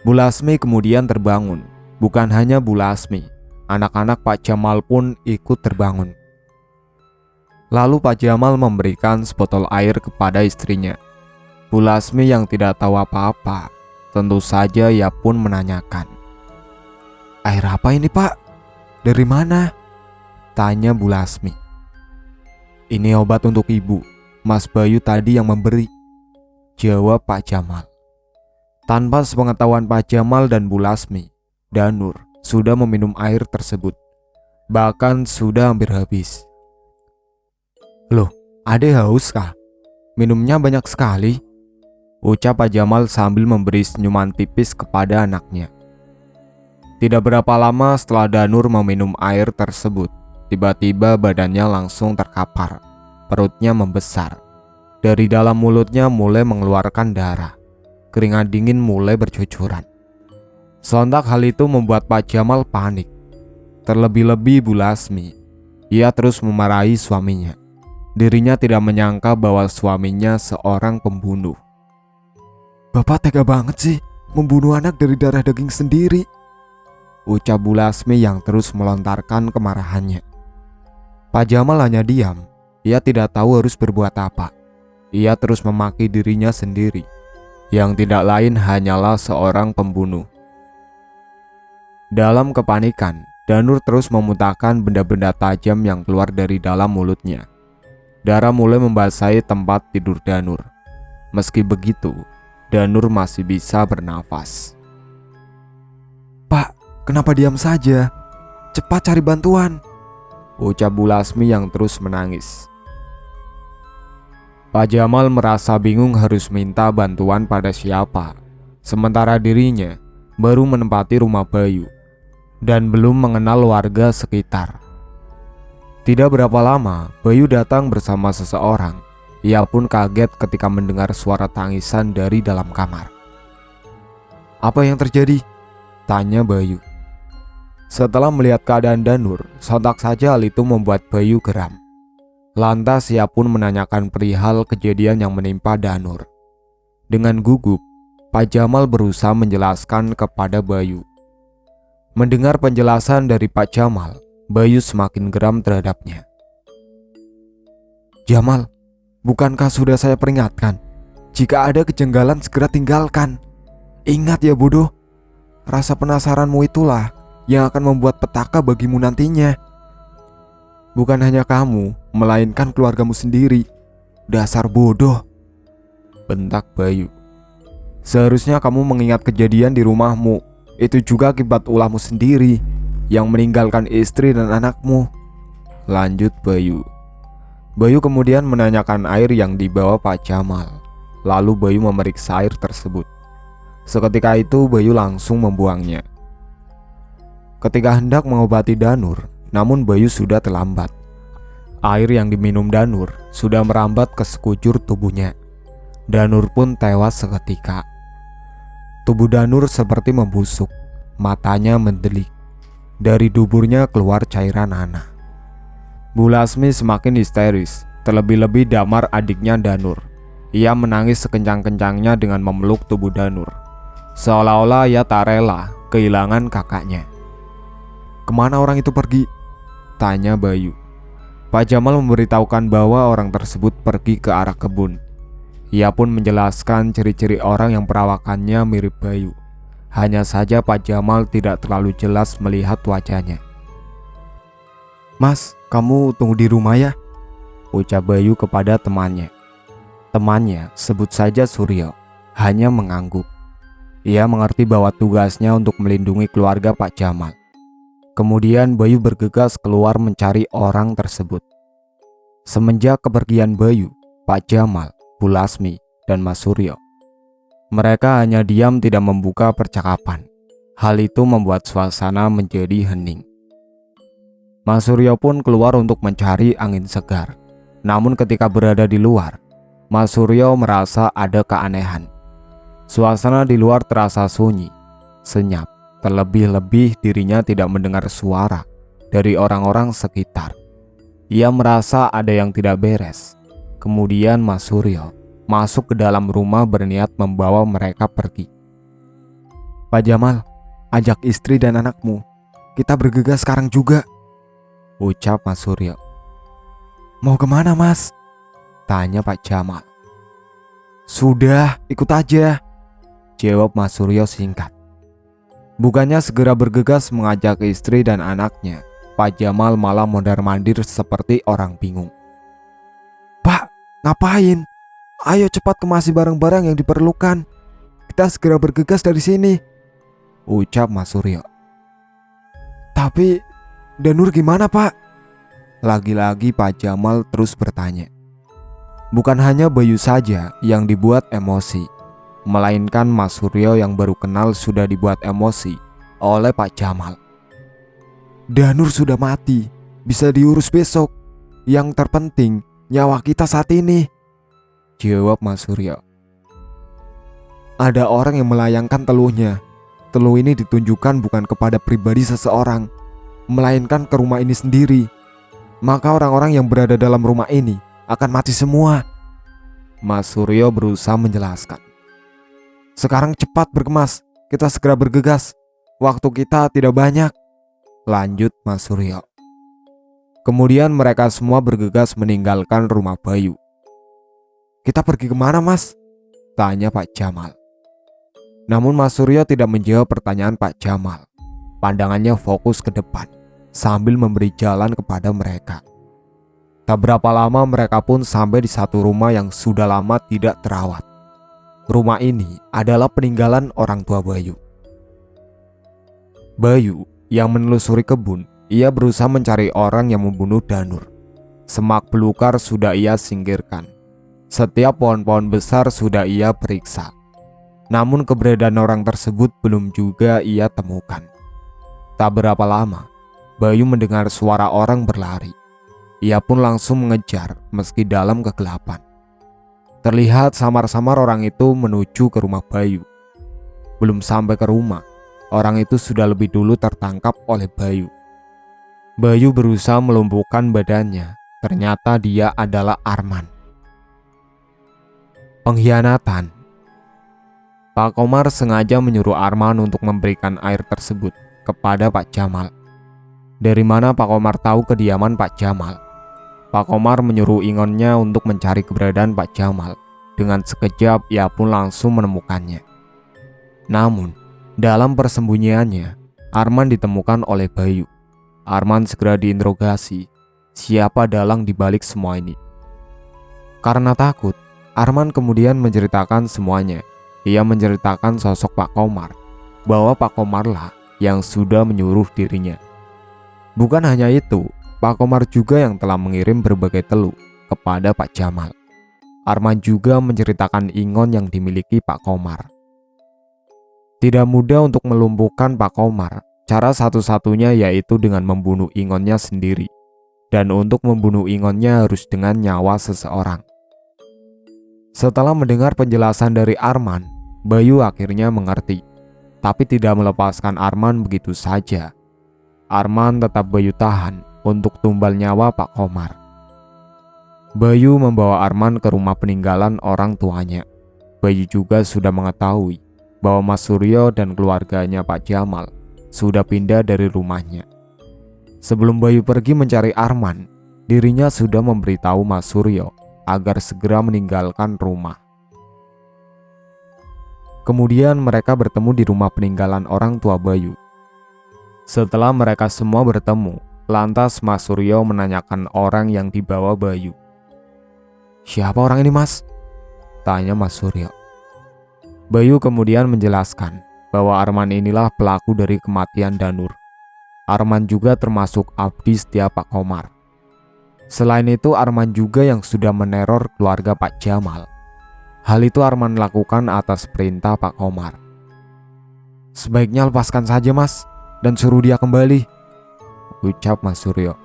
[SPEAKER 1] Bu Lasmi kemudian terbangun. Bukan hanya Bu Lasmi, anak-anak Pak Jamal pun ikut terbangun. Lalu Pak Jamal memberikan sebotol air kepada istrinya. Bu Lasmi yang tidak tahu apa-apa, tentu saja ia pun menanyakan, "Air apa ini Pak? Dari mana?" tanya Bu Lasmi. "Ini obat untuk ibu. Mas Bayu tadi yang memberi," jawab Pak Jamal. Tanpa sepengetahuan Pak Jamal dan Bu Lasmi, Danur sudah meminum air tersebut. Bahkan sudah hampir habis. "Loh, Ade haus kah? Minumnya banyak sekali," ucap Pak Jamal sambil memberi senyuman tipis kepada anaknya. Tidak berapa lama setelah Danur meminum air tersebut, tiba-tiba badannya langsung terkapar. Perutnya membesar. Dari dalam mulutnya mulai mengeluarkan darah. Keringat dingin mulai bercucuran. Sontak hal itu membuat Pak Jamal panik. Terlebih-lebih Bu Lasmi. Ia terus memarahi suaminya. Dirinya tidak menyangka bahwa suaminya seorang pembunuh. "Bapak tega banget sih membunuh anak dari darah daging sendiri," ucap Bu Lasmi yang terus melontarkan kemarahannya. Pak Jamal hanya diam. Ia tidak tahu harus berbuat apa. Ia terus memaki dirinya sendiri, yang tidak lain hanyalah seorang pembunuh. Dalam kepanikan, Danur terus memuntahkan benda-benda tajam yang keluar dari dalam mulutnya. Darah mulai membasahi tempat tidur Danur. Meski begitu, Danur masih bisa bernafas. "Pak, kenapa diam saja? Cepat cari bantuan," ucap Bu Lasmi yang terus menangis. Pak Jamal merasa bingung harus minta bantuan pada siapa. Sementara dirinya baru menempati rumah Bayu dan belum mengenal warga sekitar. Tidak berapa lama, Bayu datang bersama seseorang. Ia pun kaget ketika mendengar suara tangisan dari dalam kamar. "Apa yang terjadi?" tanya Bayu. Setelah melihat keadaan Danur, sontak saja hal itu membuat Bayu geram. Lantas ia pun menanyakan perihal kejadian yang menimpa Danur. Dengan gugup, Pak Jamal berusaha menjelaskan kepada Bayu. Mendengar penjelasan dari Pak Jamal, Bayu semakin geram terhadapnya. "Jamal, bukankah sudah saya peringatkan? Jika ada kejanggalan segera tinggalkan. Ingat ya bodoh, rasa penasaranmu itulah yang akan membuat petaka bagimu nantinya. Bukan hanya kamu, melainkan keluargamu sendiri. Dasar bodoh," bentak Bayu. "Seharusnya kamu mengingat kejadian di rumahmu. Itu juga akibat ulahmu sendiri yang meninggalkan istri dan anakmu," lanjut Bayu. Bayu kemudian menanyakan air yang dibawa Pak Jamal. Lalu Bayu memeriksa air tersebut. Seketika itu Bayu langsung membuangnya. Ketika hendak mengobati Danur, namun Bayu sudah terlambat. Air yang diminum Danur sudah merambat ke sekujur tubuhnya. Danur pun tewas seketika. Tubuh Danur seperti membusuk, matanya mendelik. Dari duburnya keluar cairan nanah. Bu Lasmi semakin histeris, terlebih-lebih Damar adiknya Danur. Ia menangis sekencang-kencangnya dengan memeluk tubuh Danur, seolah-olah ia tak rela kehilangan kakaknya. "Kemana orang itu pergi?" tanya Bayu. Pak Jamal memberitahukan bahwa orang tersebut pergi ke arah kebun. Ia pun menjelaskan ciri-ciri orang yang perawakannya mirip Bayu. Hanya saja Pak Jamal tidak terlalu jelas melihat wajahnya. "Mas, kamu tunggu di rumah ya," ucap Bayu kepada temannya. Temannya, sebut saja Suryo, hanya mengangguk. Ia mengerti bahwa tugasnya untuk melindungi keluarga Pak Jamal. Kemudian Bayu bergegas keluar mencari orang tersebut. Semenjak kepergian Bayu, Pak Jamal, Bu Lasmi, dan Mas Suryo, mereka hanya diam tidak membuka percakapan. Hal itu membuat suasana menjadi hening. Mas Suryo pun keluar untuk mencari angin segar. Namun ketika berada di luar, Mas Suryo merasa ada keanehan. Suasana di luar terasa sunyi, senyap, terlebih-lebih dirinya tidak mendengar suara dari orang-orang sekitar. Ia merasa ada yang tidak beres. Kemudian Mas Suryo masuk ke dalam rumah berniat membawa mereka pergi. "Pak Jamal, ajak istri dan anakmu. Kita bergegas sekarang juga," ucap Mas Suryo. "Mau kemana, Mas?" tanya Pak Jamal. "Sudah, ikut aja," jawab Mas Suryo singkat. Bukannya segera bergegas mengajak istri dan anaknya, Pak Jamal malah mondar-mandir seperti orang bingung. "Pak, ngapain? Ayo cepat kemasi barang-barang yang diperlukan. Kita segera bergegas dari sini," ucap Mas Suryo. "Tapi Danur gimana, Pak?" Lagi-lagi Pak Jamal terus bertanya. Bukan hanya Bayu saja yang dibuat emosi, melainkan Mas Suryo yang baru kenal sudah dibuat emosi oleh Pak Jamal. "Danur sudah mati, bisa diurus besok. Yang terpenting nyawa kita saat ini," jawab Mas Suryo. "Ada orang yang melayangkan teluhnya. Teluh ini ditunjukkan bukan kepada pribadi seseorang, melainkan ke rumah ini sendiri. Maka orang-orang yang berada dalam rumah ini akan mati semua," Mas Suryo berusaha menjelaskan. "Sekarang cepat berkemas, kita segera bergegas. Waktu kita tidak banyak," lanjut Mas Suryo. Kemudian mereka semua bergegas meninggalkan rumah Bayu. "Kita pergi kemana, Mas?" tanya Pak Jamal. Namun Mas Suryo tidak menjawab pertanyaan Pak Jamal. Pandangannya fokus ke depan sambil memberi jalan kepada mereka. Tak berapa lama mereka pun sampai di satu rumah yang sudah lama tidak terawat. Rumah ini adalah peninggalan orang tua Bayu. Bayu yang menelusuri kebun, ia berusaha mencari orang yang membunuh Danur. Semak belukar sudah ia singkirkan. Setiap pohon-pohon besar sudah ia periksa. Namun keberadaan orang tersebut belum juga ia temukan. Tak berapa lama, Bayu mendengar suara orang berlari. Ia pun langsung mengejar meski dalam kegelapan. Terlihat samar-samar orang itu menuju ke rumah Bayu. Belum sampai ke rumah, orang itu sudah lebih dulu tertangkap oleh Bayu. Bayu berusaha melumpuhkan badannya. Ternyata dia adalah Arman. Pengkhianatan. Pak Komar sengaja menyuruh Arman untuk memberikan air tersebut kepada Pak Jamal. Dari mana Pak Komar tahu kediaman Pak Jamal? Pak Komar menyuruh ingonnya untuk mencari keberadaan Pak Jamal. Dengan sekejap ia pun langsung menemukannya. Namun, dalam persembunyiannya, Arman ditemukan oleh Bayu. Arman segera diinterogasi, siapa dalang dibalik semua ini. Karena takut, Arman kemudian menceritakan semuanya. Ia menceritakan sosok Pak Komar, bahwa Pak Komarlah yang sudah menyuruh dirinya. Bukan hanya itu, Pak Komar juga yang telah mengirim berbagai teluh kepada Pak Jamal. Arman juga menceritakan ingon yang dimiliki Pak Komar. Tidak mudah untuk melumpuhkan Pak Komar. Cara satu-satunya yaitu dengan membunuh ingonnya sendiri. Dan untuk membunuh ingonnya harus dengan nyawa seseorang. Setelah mendengar penjelasan dari Arman, Bayu akhirnya mengerti, tapi tidak melepaskan Arman begitu saja. Arman tetap Bayu tahan untuk tumbal nyawa Pak Komar. Bayu membawa Arman ke rumah peninggalan orang tuanya. Bayu juga sudah mengetahui bahwa Mas Suryo dan keluarganya Pak Jamal sudah pindah dari rumahnya. Sebelum Bayu pergi mencari Arman, dirinya sudah memberitahu Mas Suryo agar segera meninggalkan rumah. Kemudian mereka bertemu di rumah peninggalan orang tua Bayu. Setelah mereka semua bertemu, lantas Mas Suryo menanyakan orang yang dibawa Bayu. "Siapa orang ini, Mas?" tanya Mas Suryo. Bayu kemudian menjelaskan bahwa Arman inilah pelaku dari kematian Danur. Arman juga termasuk abdi setia Pak Komar. Selain itu, Arman juga yang sudah meneror keluarga Pak Jamal. Hal itu Arman lakukan atas perintah Pak Komar. "Sebaiknya lepaskan saja, Mas, dan suruh dia kembali," ucap Mas Suryo.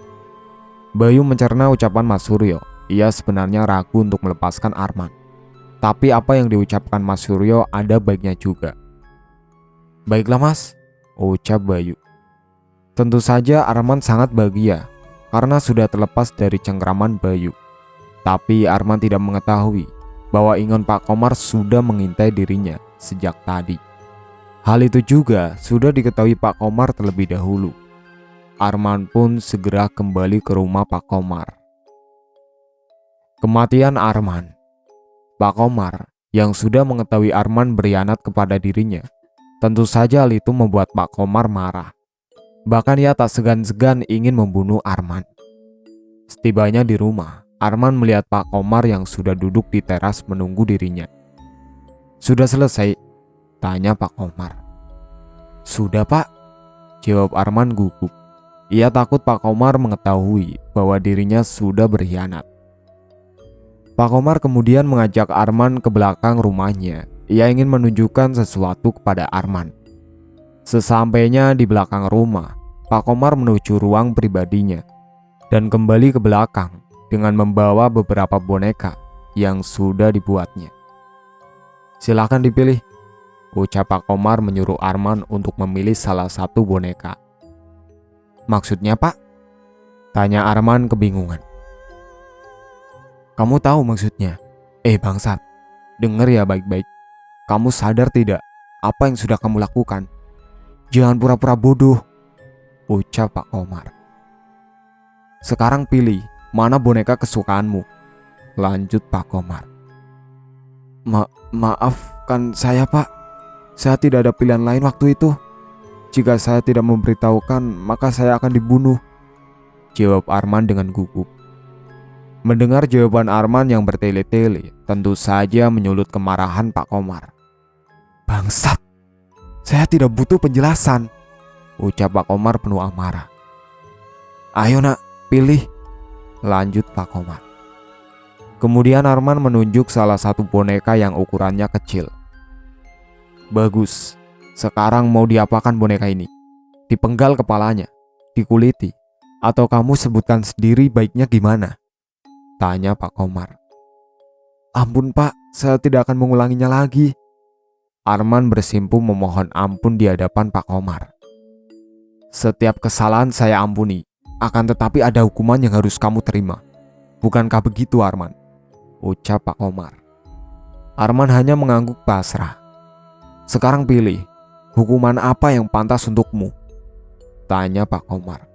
[SPEAKER 1] Bayu mencerna ucapan Mas Suryo. Ia sebenarnya ragu untuk melepaskan Arman. Tapi apa yang diucapkan Mas Suryo ada baiknya juga. "Baiklah, Mas," ucap Bayu. Tentu saja Arman sangat bahagia karena sudah terlepas dari cengkraman Bayu. Tapi Arman tidak mengetahui bahwa ingon Pak Komar sudah mengintai dirinya sejak tadi. Hal itu juga sudah diketahui Pak Komar terlebih dahulu. Arman pun segera kembali ke rumah Pak Komar. Kematian Arman. Pak Komar yang sudah mengetahui Arman berkhianat kepada dirinya, tentu saja hal itu membuat Pak Komar marah. Bahkan ia tak segan-segan ingin membunuh Arman. Setibanya di rumah, Arman melihat Pak Komar yang sudah duduk di teras menunggu dirinya. "Sudah selesai?" tanya Pak Komar. "Sudah, Pak," jawab Arman gugup. Ia takut Pak Komar mengetahui bahwa dirinya sudah berkhianat. Pak Komar kemudian mengajak Arman ke belakang rumahnya. Ia ingin menunjukkan sesuatu kepada Arman. Sesampainya di belakang rumah, Pak Komar menuju ruang pribadinya dan kembali ke belakang dengan membawa beberapa boneka yang sudah dibuatnya. "Silakan dipilih," ucap Pak Komar menyuruh Arman untuk memilih salah satu boneka. "Maksudnya, Pak?" tanya Arman kebingungan. "Kamu tahu maksudnya?" Bangsat, dengar ya baik-baik. Kamu sadar tidak apa yang sudah kamu lakukan? Jangan pura-pura bodoh," ucap Pak Komar. "Sekarang pilih mana boneka kesukaanmu," lanjut Pak Komar. Maafkan saya, Pak. Saya tidak ada pilihan lain waktu itu. Jika saya tidak memberitahukan, maka saya akan dibunuh," jawab Arman dengan gugup. Mendengar jawaban Arman yang bertele-tele, tentu saja menyulut kemarahan Pak Komar. "Bangsat, saya tidak butuh penjelasan," ucap Pak Komar penuh amarah. "Ayo nak, pilih," lanjut Pak Komar. Kemudian Arman menunjuk salah satu boneka yang ukurannya kecil. "Bagus, sekarang mau diapakan boneka ini? Dipenggal kepalanya, dikuliti, atau kamu sebutkan sendiri baiknya gimana?" tanya Pak Komar. "Ampun, Pak, saya tidak akan mengulanginya lagi." Arman bersimpuh memohon ampun di hadapan Pak Komar. "Setiap kesalahan saya ampuni, akan tetapi ada hukuman yang harus kamu terima. Bukankah begitu, Arman?" ucap Pak Komar. Arman hanya mengangguk pasrah. "Sekarang pilih, hukuman apa yang pantas untukmu?" tanya Pak Komar.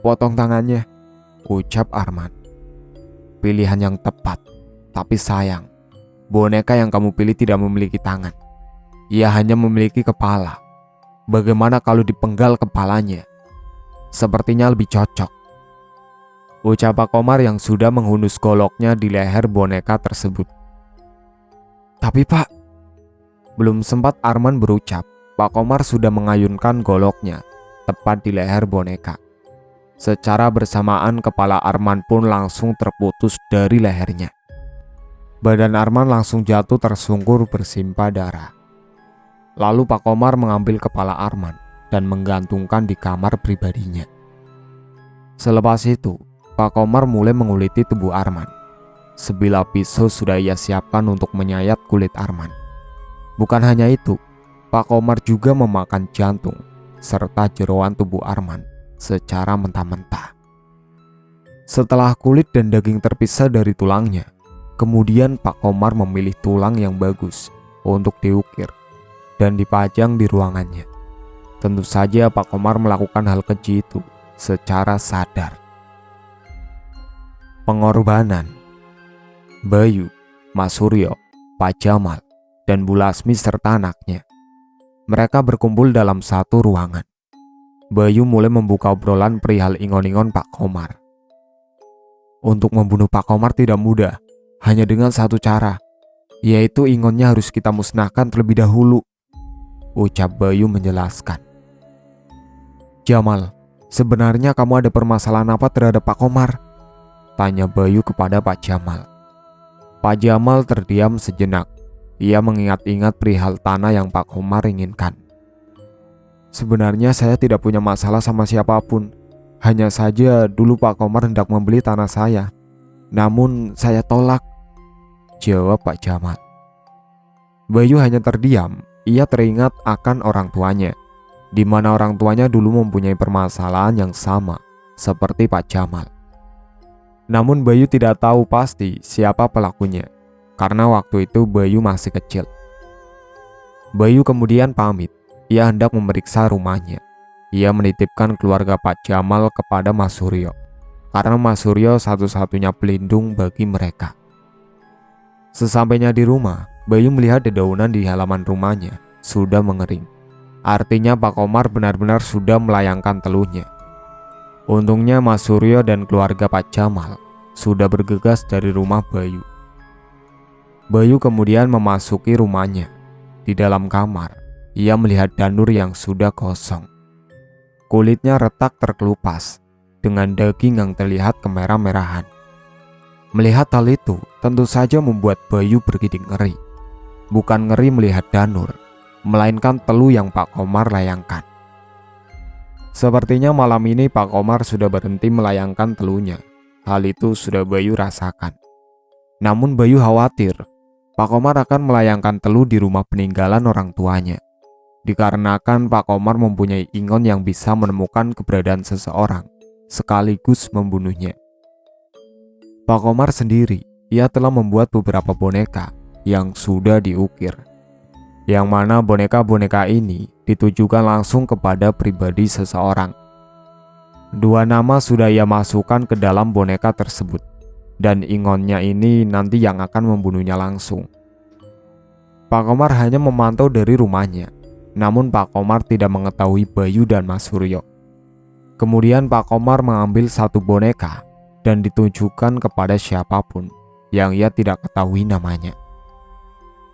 [SPEAKER 1] "Potong tangannya," ucap Arman. "Pilihan yang tepat, tapi sayang, boneka yang kamu pilih tidak memiliki tangan. Ia hanya memiliki kepala. Bagaimana kalau dipenggal kepalanya? Sepertinya lebih cocok," ucap Pak Komar yang sudah menghunus goloknya di leher boneka tersebut. "Tapi, Pak," belum sempat Arman berucap, Pak Komar sudah mengayunkan goloknya tepat di leher boneka. Secara bersamaan kepala Arman pun langsung terputus dari lehernya. Badan Arman langsung jatuh tersungkur bersimpah darah. Lalu Pak Komar mengambil kepala Arman dan menggantungkan di kamar pribadinya. Selepas itu, Pak Komar mulai menguliti tubuh Arman. Sebilah pisau sudah ia siapkan untuk menyayat kulit Arman. Bukan hanya itu, Pak Komar juga memakan jantung serta jeroan tubuh Arman secara mentah-mentah. Setelah kulit dan daging terpisah dari tulangnya, kemudian Pak Komar memilih tulang yang bagus untuk diukir dan dipajang di ruangannya. Tentu saja Pak Komar melakukan hal keji itu secara sadar. Pengorbanan. Bayu, Mas Suryo, Pak Jamal, dan Bu Lasmi serta anaknya. Mereka berkumpul dalam satu ruangan. Bayu mulai membuka obrolan perihal ingon-ingon Pak Komar. Untuk membunuh Pak Komar tidak mudah, hanya dengan satu cara, yaitu ingonnya harus kita musnahkan terlebih dahulu, ucap Bayu menjelaskan. Jamal, sebenarnya kamu ada permasalahan apa terhadap Pak Komar? Tanya Bayu kepada Pak Jamal. Pak Jamal terdiam sejenak. Ia mengingat-ingat perihal tanah yang Pak Komar inginkan. Sebenarnya saya tidak punya masalah sama siapapun. Hanya saja dulu Pak Komar hendak membeli tanah saya. Namun saya tolak, jawab Pak Jamal. Bayu hanya terdiam. Ia teringat akan orang tuanya, di mana orang tuanya dulu mempunyai permasalahan yang sama seperti Pak Jamal. Namun Bayu tidak tahu pasti siapa pelakunya, karena waktu itu Bayu masih kecil. Bayu kemudian pamit. Ia hendak memeriksa rumahnya. Ia menitipkan keluarga Pak Jamal kepada Mas Suryo, karena Mas Suryo satu-satunya pelindung bagi mereka. Sesampainya di rumah, Bayu melihat dedaunan di halaman rumahnya sudah mengering. Artinya Pak Komar benar-benar sudah melayangkan teluhnya. Untungnya Mas Suryo dan keluarga Pak Jamal sudah bergegas dari rumah Bayu. Bayu kemudian memasuki rumahnya. Di dalam kamar, ia melihat Danur yang sudah kosong. Kulitnya retak terkelupas, dengan daging yang terlihat kemerah-merahan. Melihat hal itu, tentu saja membuat Bayu bergidik ngeri. Bukan ngeri melihat Danur, melainkan teluh yang Pak Komar layangkan. Sepertinya malam ini Pak Komar sudah berhenti melayangkan teluhnya. Hal itu sudah Bayu rasakan. Namun Bayu khawatir Pak Komar akan melayangkan teluh di rumah peninggalan orang tuanya, dikarenakan Pak Komar mempunyai ingon yang bisa menemukan keberadaan seseorang sekaligus membunuhnya. Pak Komar sendiri, ia telah membuat beberapa boneka yang sudah diukir, yang mana boneka-boneka ini ditujukan langsung kepada pribadi seseorang. 2 nama sudah ia masukkan ke dalam boneka tersebut, dan ingonnya ini nanti yang akan membunuhnya langsung. Pak Komar hanya memantau dari rumahnya, namun Pak Komar tidak mengetahui Bayu dan Mas Suryo. Kemudian Pak Komar mengambil satu boneka dan ditujukan kepada siapapun yang ia tidak ketahui namanya.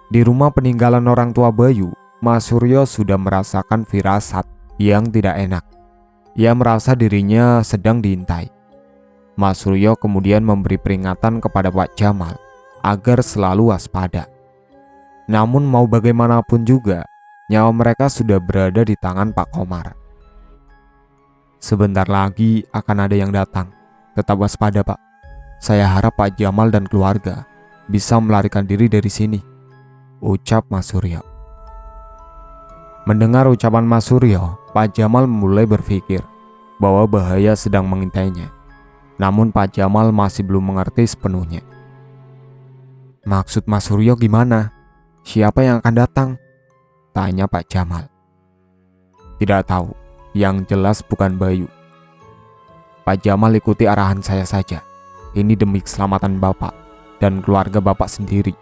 [SPEAKER 1] Di rumah peninggalan orang tua Bayu, Mas Suryo sudah merasakan firasat yang tidak enak. Ia merasa dirinya sedang diintai. Mas Suryo kemudian memberi peringatan kepada Pak Jamal agar selalu waspada. Namun mau bagaimanapun juga, nyawa mereka sudah berada di tangan Pak Komar. Sebentar lagi akan ada yang datang. Tetap waspada, Pak. Saya harap Pak Jamal dan keluarga bisa melarikan diri dari sini, ucap Mas Suryo. Mendengar ucapan Mas Suryo, Pak Jamal mulai berpikir bahwa bahaya sedang mengintainya. Namun Pak Jamal masih belum mengerti sepenuhnya. Maksud Mas Suryo gimana? Siapa yang akan datang? Tanya Pak Jamal. Tidak tahu, yang jelas bukan Bayu. Pak Jamal ikuti arahan saya saja. Ini demi keselamatan Bapak dan keluarga Bapak sendiri,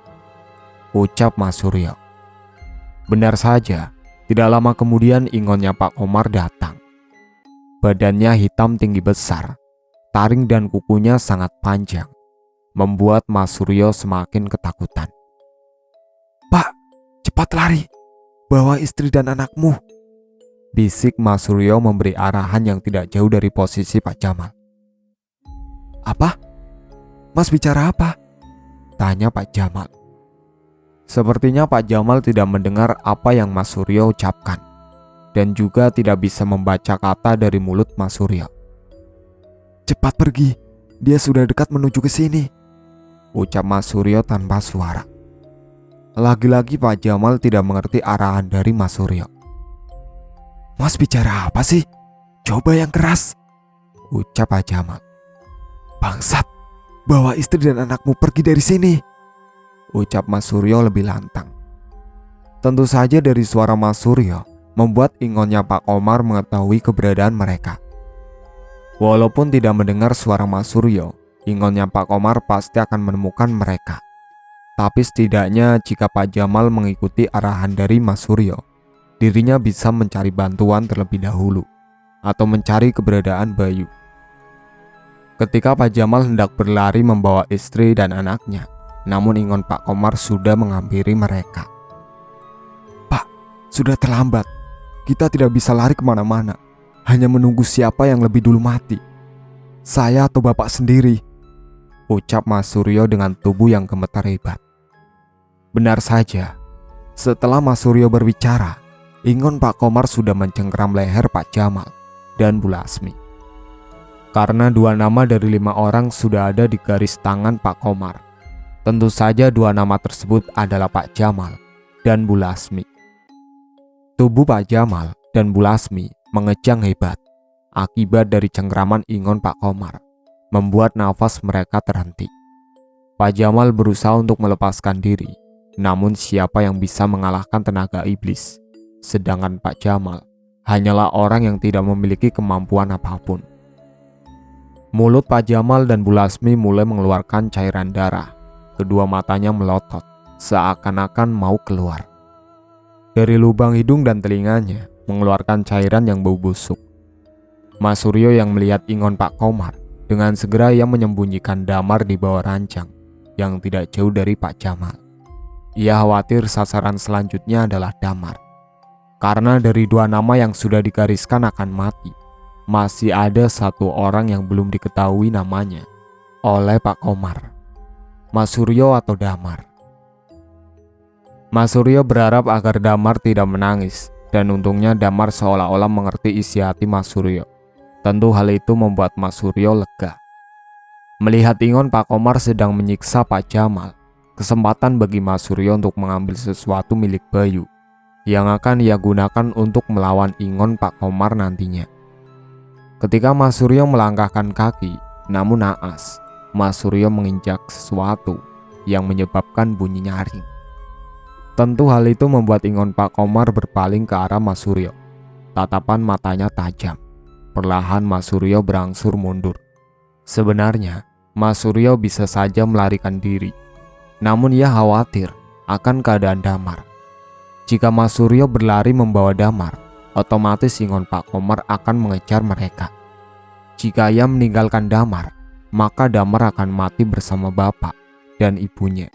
[SPEAKER 1] ucap Mas Suryo. Benar saja, tidak lama kemudian ingonnya Pak Komar datang. Badannya hitam tinggi besar, taring dan kukunya sangat panjang, membuat Mas Suryo semakin ketakutan. Pak, cepat lari, bawa istri dan anakmu, bisik Mas Suryo memberi arahan yang tidak jauh dari posisi Pak Jamal. Apa? Mas bicara apa? Tanya Pak Jamal. Sepertinya Pak Jamal tidak mendengar apa yang Mas Suryo ucapkan, dan juga tidak bisa membaca kata dari mulut Mas Suryo. Cepat pergi, dia sudah dekat menuju ke sini, ucap Mas Suryo tanpa suara. Lagi-lagi Pak Jamal tidak mengerti arahan dari Mas Suryo. "Mas bicara apa sih? Coba yang keras," ucap Pak Jamal. "Bangsat, bawa istri dan anakmu pergi dari sini," ucap Mas Suryo lebih lantang. Tentu saja dari suara Mas Suryo membuat ingonnya Pak Komar mengetahui keberadaan mereka. Walaupun tidak mendengar suara Mas Suryo, ingonnya Pak Komar pasti akan menemukan mereka. Tapi setidaknya jika Pak Jamal mengikuti arahan dari Mas Suryo, dirinya bisa mencari bantuan terlebih dahulu atau mencari keberadaan Bayu. Ketika Pak Jamal hendak berlari membawa istri dan anaknya, namun ingon Pak Komar sudah menghampiri mereka. "Pak, sudah terlambat. Kita tidak bisa lari kemana-mana. Hanya menunggu siapa yang lebih dulu mati. Saya atau Bapak sendiri," ucap Mas Suryo dengan tubuh yang gemetar hebat. Benar saja, setelah Mas Suryo berbicara, ingon Pak Komar sudah mencengkeram leher Pak Jamal dan Bu Lasmi. Karena 2 nama dari 5 orang sudah ada di garis tangan Pak Komar, tentu saja 2 nama tersebut adalah Pak Jamal dan Bu Lasmi. Tubuh Pak Jamal dan Bu Lasmi mengejang hebat akibat dari cengkeraman ingon Pak Komar, membuat nafas mereka terhenti. Pak Jamal berusaha untuk melepaskan diri, namun siapa yang bisa mengalahkan tenaga iblis? Sedangkan Pak Jamal hanyalah orang yang tidak memiliki kemampuan apapun. Mulut Pak Jamal dan Bu Lasmi mulai mengeluarkan cairan darah. Kedua matanya melotot, seakan-akan mau keluar. Dari lubang hidung dan telinganya mengeluarkan cairan yang bau busuk. Mas Suryo yang melihat ingon Pak Komar, dengan segera ia menyembunyikan damar di bawah ranjang yang tidak jauh dari Pak Jamal. Ia khawatir sasaran selanjutnya adalah damar. Karena dari 2 nama yang sudah digariskan akan mati, masih ada 1 orang yang belum diketahui namanya oleh Pak Komar, Mas Suryo atau Damar. Mas Suryo berharap agar Damar tidak menangis, dan untungnya Damar seolah-olah mengerti isi hati Mas Suryo. Tentu hal itu membuat Mas Suryo lega. Melihat ingon Pak Komar sedang menyiksa Pak Jamal, kesempatan bagi Mas Suryo untuk mengambil sesuatu milik Bayu yang akan ia gunakan untuk melawan ingon Pak Komar nantinya. Ketika Mas Suryo melangkahkan kaki, namun naas, Mas Suryo menginjak sesuatu yang menyebabkan bunyi nyaring. Tentu hal itu membuat ingon Pak Komar berpaling ke arah Mas Suryo. Tatapan matanya tajam. Perlahan Mas Suryo berangsur mundur. Sebenarnya, Mas Suryo bisa saja melarikan diri. Namun ia khawatir akan keadaan Damar. Jika Mas Suryo berlari membawa Damar, otomatis ingon Pak Komar akan mengejar mereka. Jika ia meninggalkan Damar, maka Damar akan mati bersama bapak dan ibunya.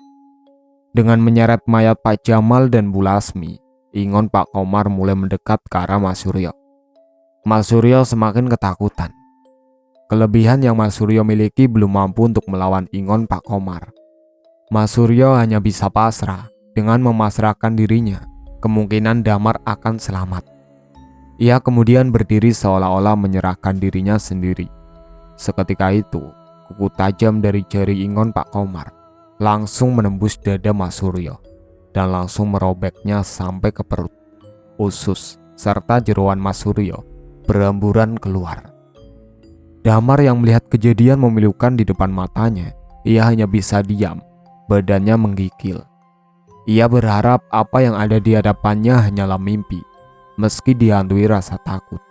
[SPEAKER 1] Dengan menyeret mayat Pak Jamal dan Bu Lasmi, ingon Pak Komar mulai mendekat ke arah Mas Suryo. Mas Suryo semakin ketakutan. Kelebihan yang Mas Suryo miliki belum mampu untuk melawan ingon Pak Komar. Mas Suryo hanya bisa pasrah dengan memasrahkan dirinya. Kemungkinan Damar akan selamat. Ia kemudian berdiri seolah-olah menyerahkan dirinya sendiri. Seketika itu, kuku tajam dari jari ingon Pak Komar langsung menembus dada Mas Suryo dan langsung merobeknya sampai ke perut, usus, serta jeroan Mas Suryo berhamburan keluar. Damar yang melihat kejadian memilukan di depan matanya, ia hanya bisa diam, badannya menggigil. Ia berharap apa yang ada di hadapannya hanyalah mimpi. Meski dihantui rasa takut,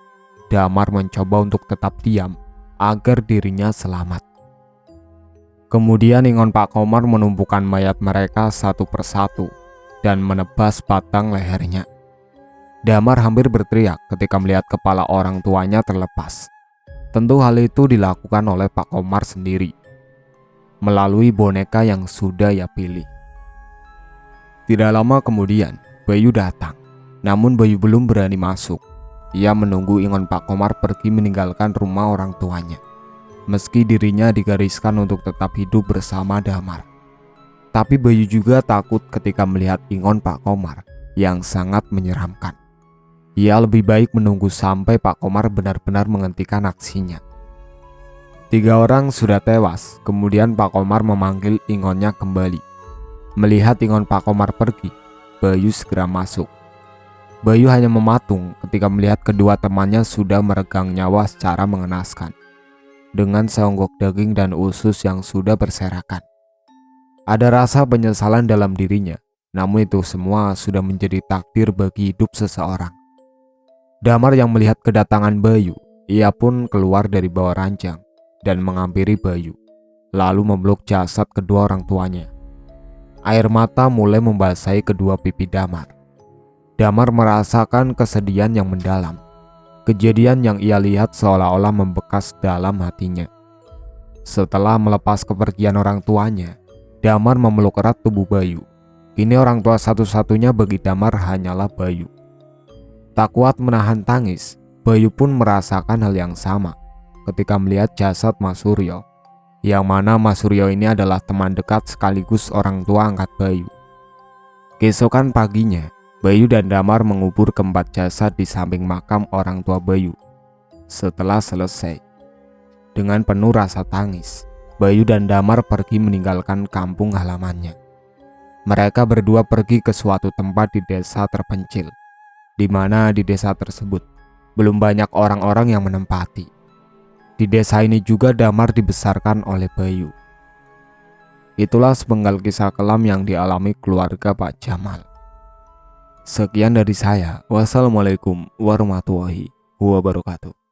[SPEAKER 1] Damar mencoba untuk tetap diam agar dirinya selamat. Kemudian ingon Pak Komar menumpukan mayat mereka satu persatu dan menebas batang lehernya. Damar hampir berteriak ketika melihat kepala orang tuanya terlepas. Tentu hal itu dilakukan oleh Pak Komar sendiri, melalui boneka yang sudah ia pilih. Tidak lama kemudian, Bayu datang. Namun Bayu belum berani masuk. Ia menunggu ingon Pak Komar pergi meninggalkan rumah orang tuanya. Meski dirinya digariskan untuk tetap hidup bersama Damar. Tapi Bayu juga takut ketika melihat ingon Pak Komar yang sangat menyeramkan. Ia lebih baik menunggu sampai Pak Komar benar-benar menghentikan aksinya. 3 orang sudah tewas. Kemudian Pak Komar memanggil Ingonnya kembali. Melihat Ingon Pak Komar pergi, Bayu segera masuk. Bayu hanya mematung ketika melihat kedua temannya sudah meregang nyawa secara mengenaskan, dengan seonggok daging dan usus yang sudah berserakan. Ada rasa penyesalan dalam dirinya, namun itu semua sudah menjadi takdir bagi hidup seseorang. Damar yang melihat kedatangan Bayu, ia pun keluar dari bawah ranjang dan menghampiri Bayu, lalu memeluk jasad kedua orang tuanya. Air mata mulai membasahi kedua pipi Damar. Damar merasakan kesedihan yang mendalam. Kejadian yang ia lihat seolah-olah membekas dalam hatinya. Setelah melepas kepergian orang tuanya, Damar memeluk erat tubuh Bayu. Kini orang tua satu-satunya bagi Damar hanyalah Bayu. Tak kuat menahan tangis, Bayu pun merasakan hal yang sama ketika melihat jasad Mas Suryo, yang mana Mas Suryo ini adalah teman dekat sekaligus orang tua angkat Bayu. Keesokan paginya, Bayu dan Damar mengubur keempat jasad di samping makam orang tua Bayu. Setelah selesai, dengan penuh rasa tangis, Bayu dan Damar pergi meninggalkan kampung halamannya. Mereka berdua pergi ke suatu tempat di desa terpencil, di mana di desa tersebut belum banyak orang-orang yang menempati. Di desa ini juga Damar dibesarkan oleh Bayu. Itulah sepenggal kisah kelam yang dialami keluarga Pak Jamal. Sekian dari saya. Wassalamualaikum warahmatullahi wabarakatuh.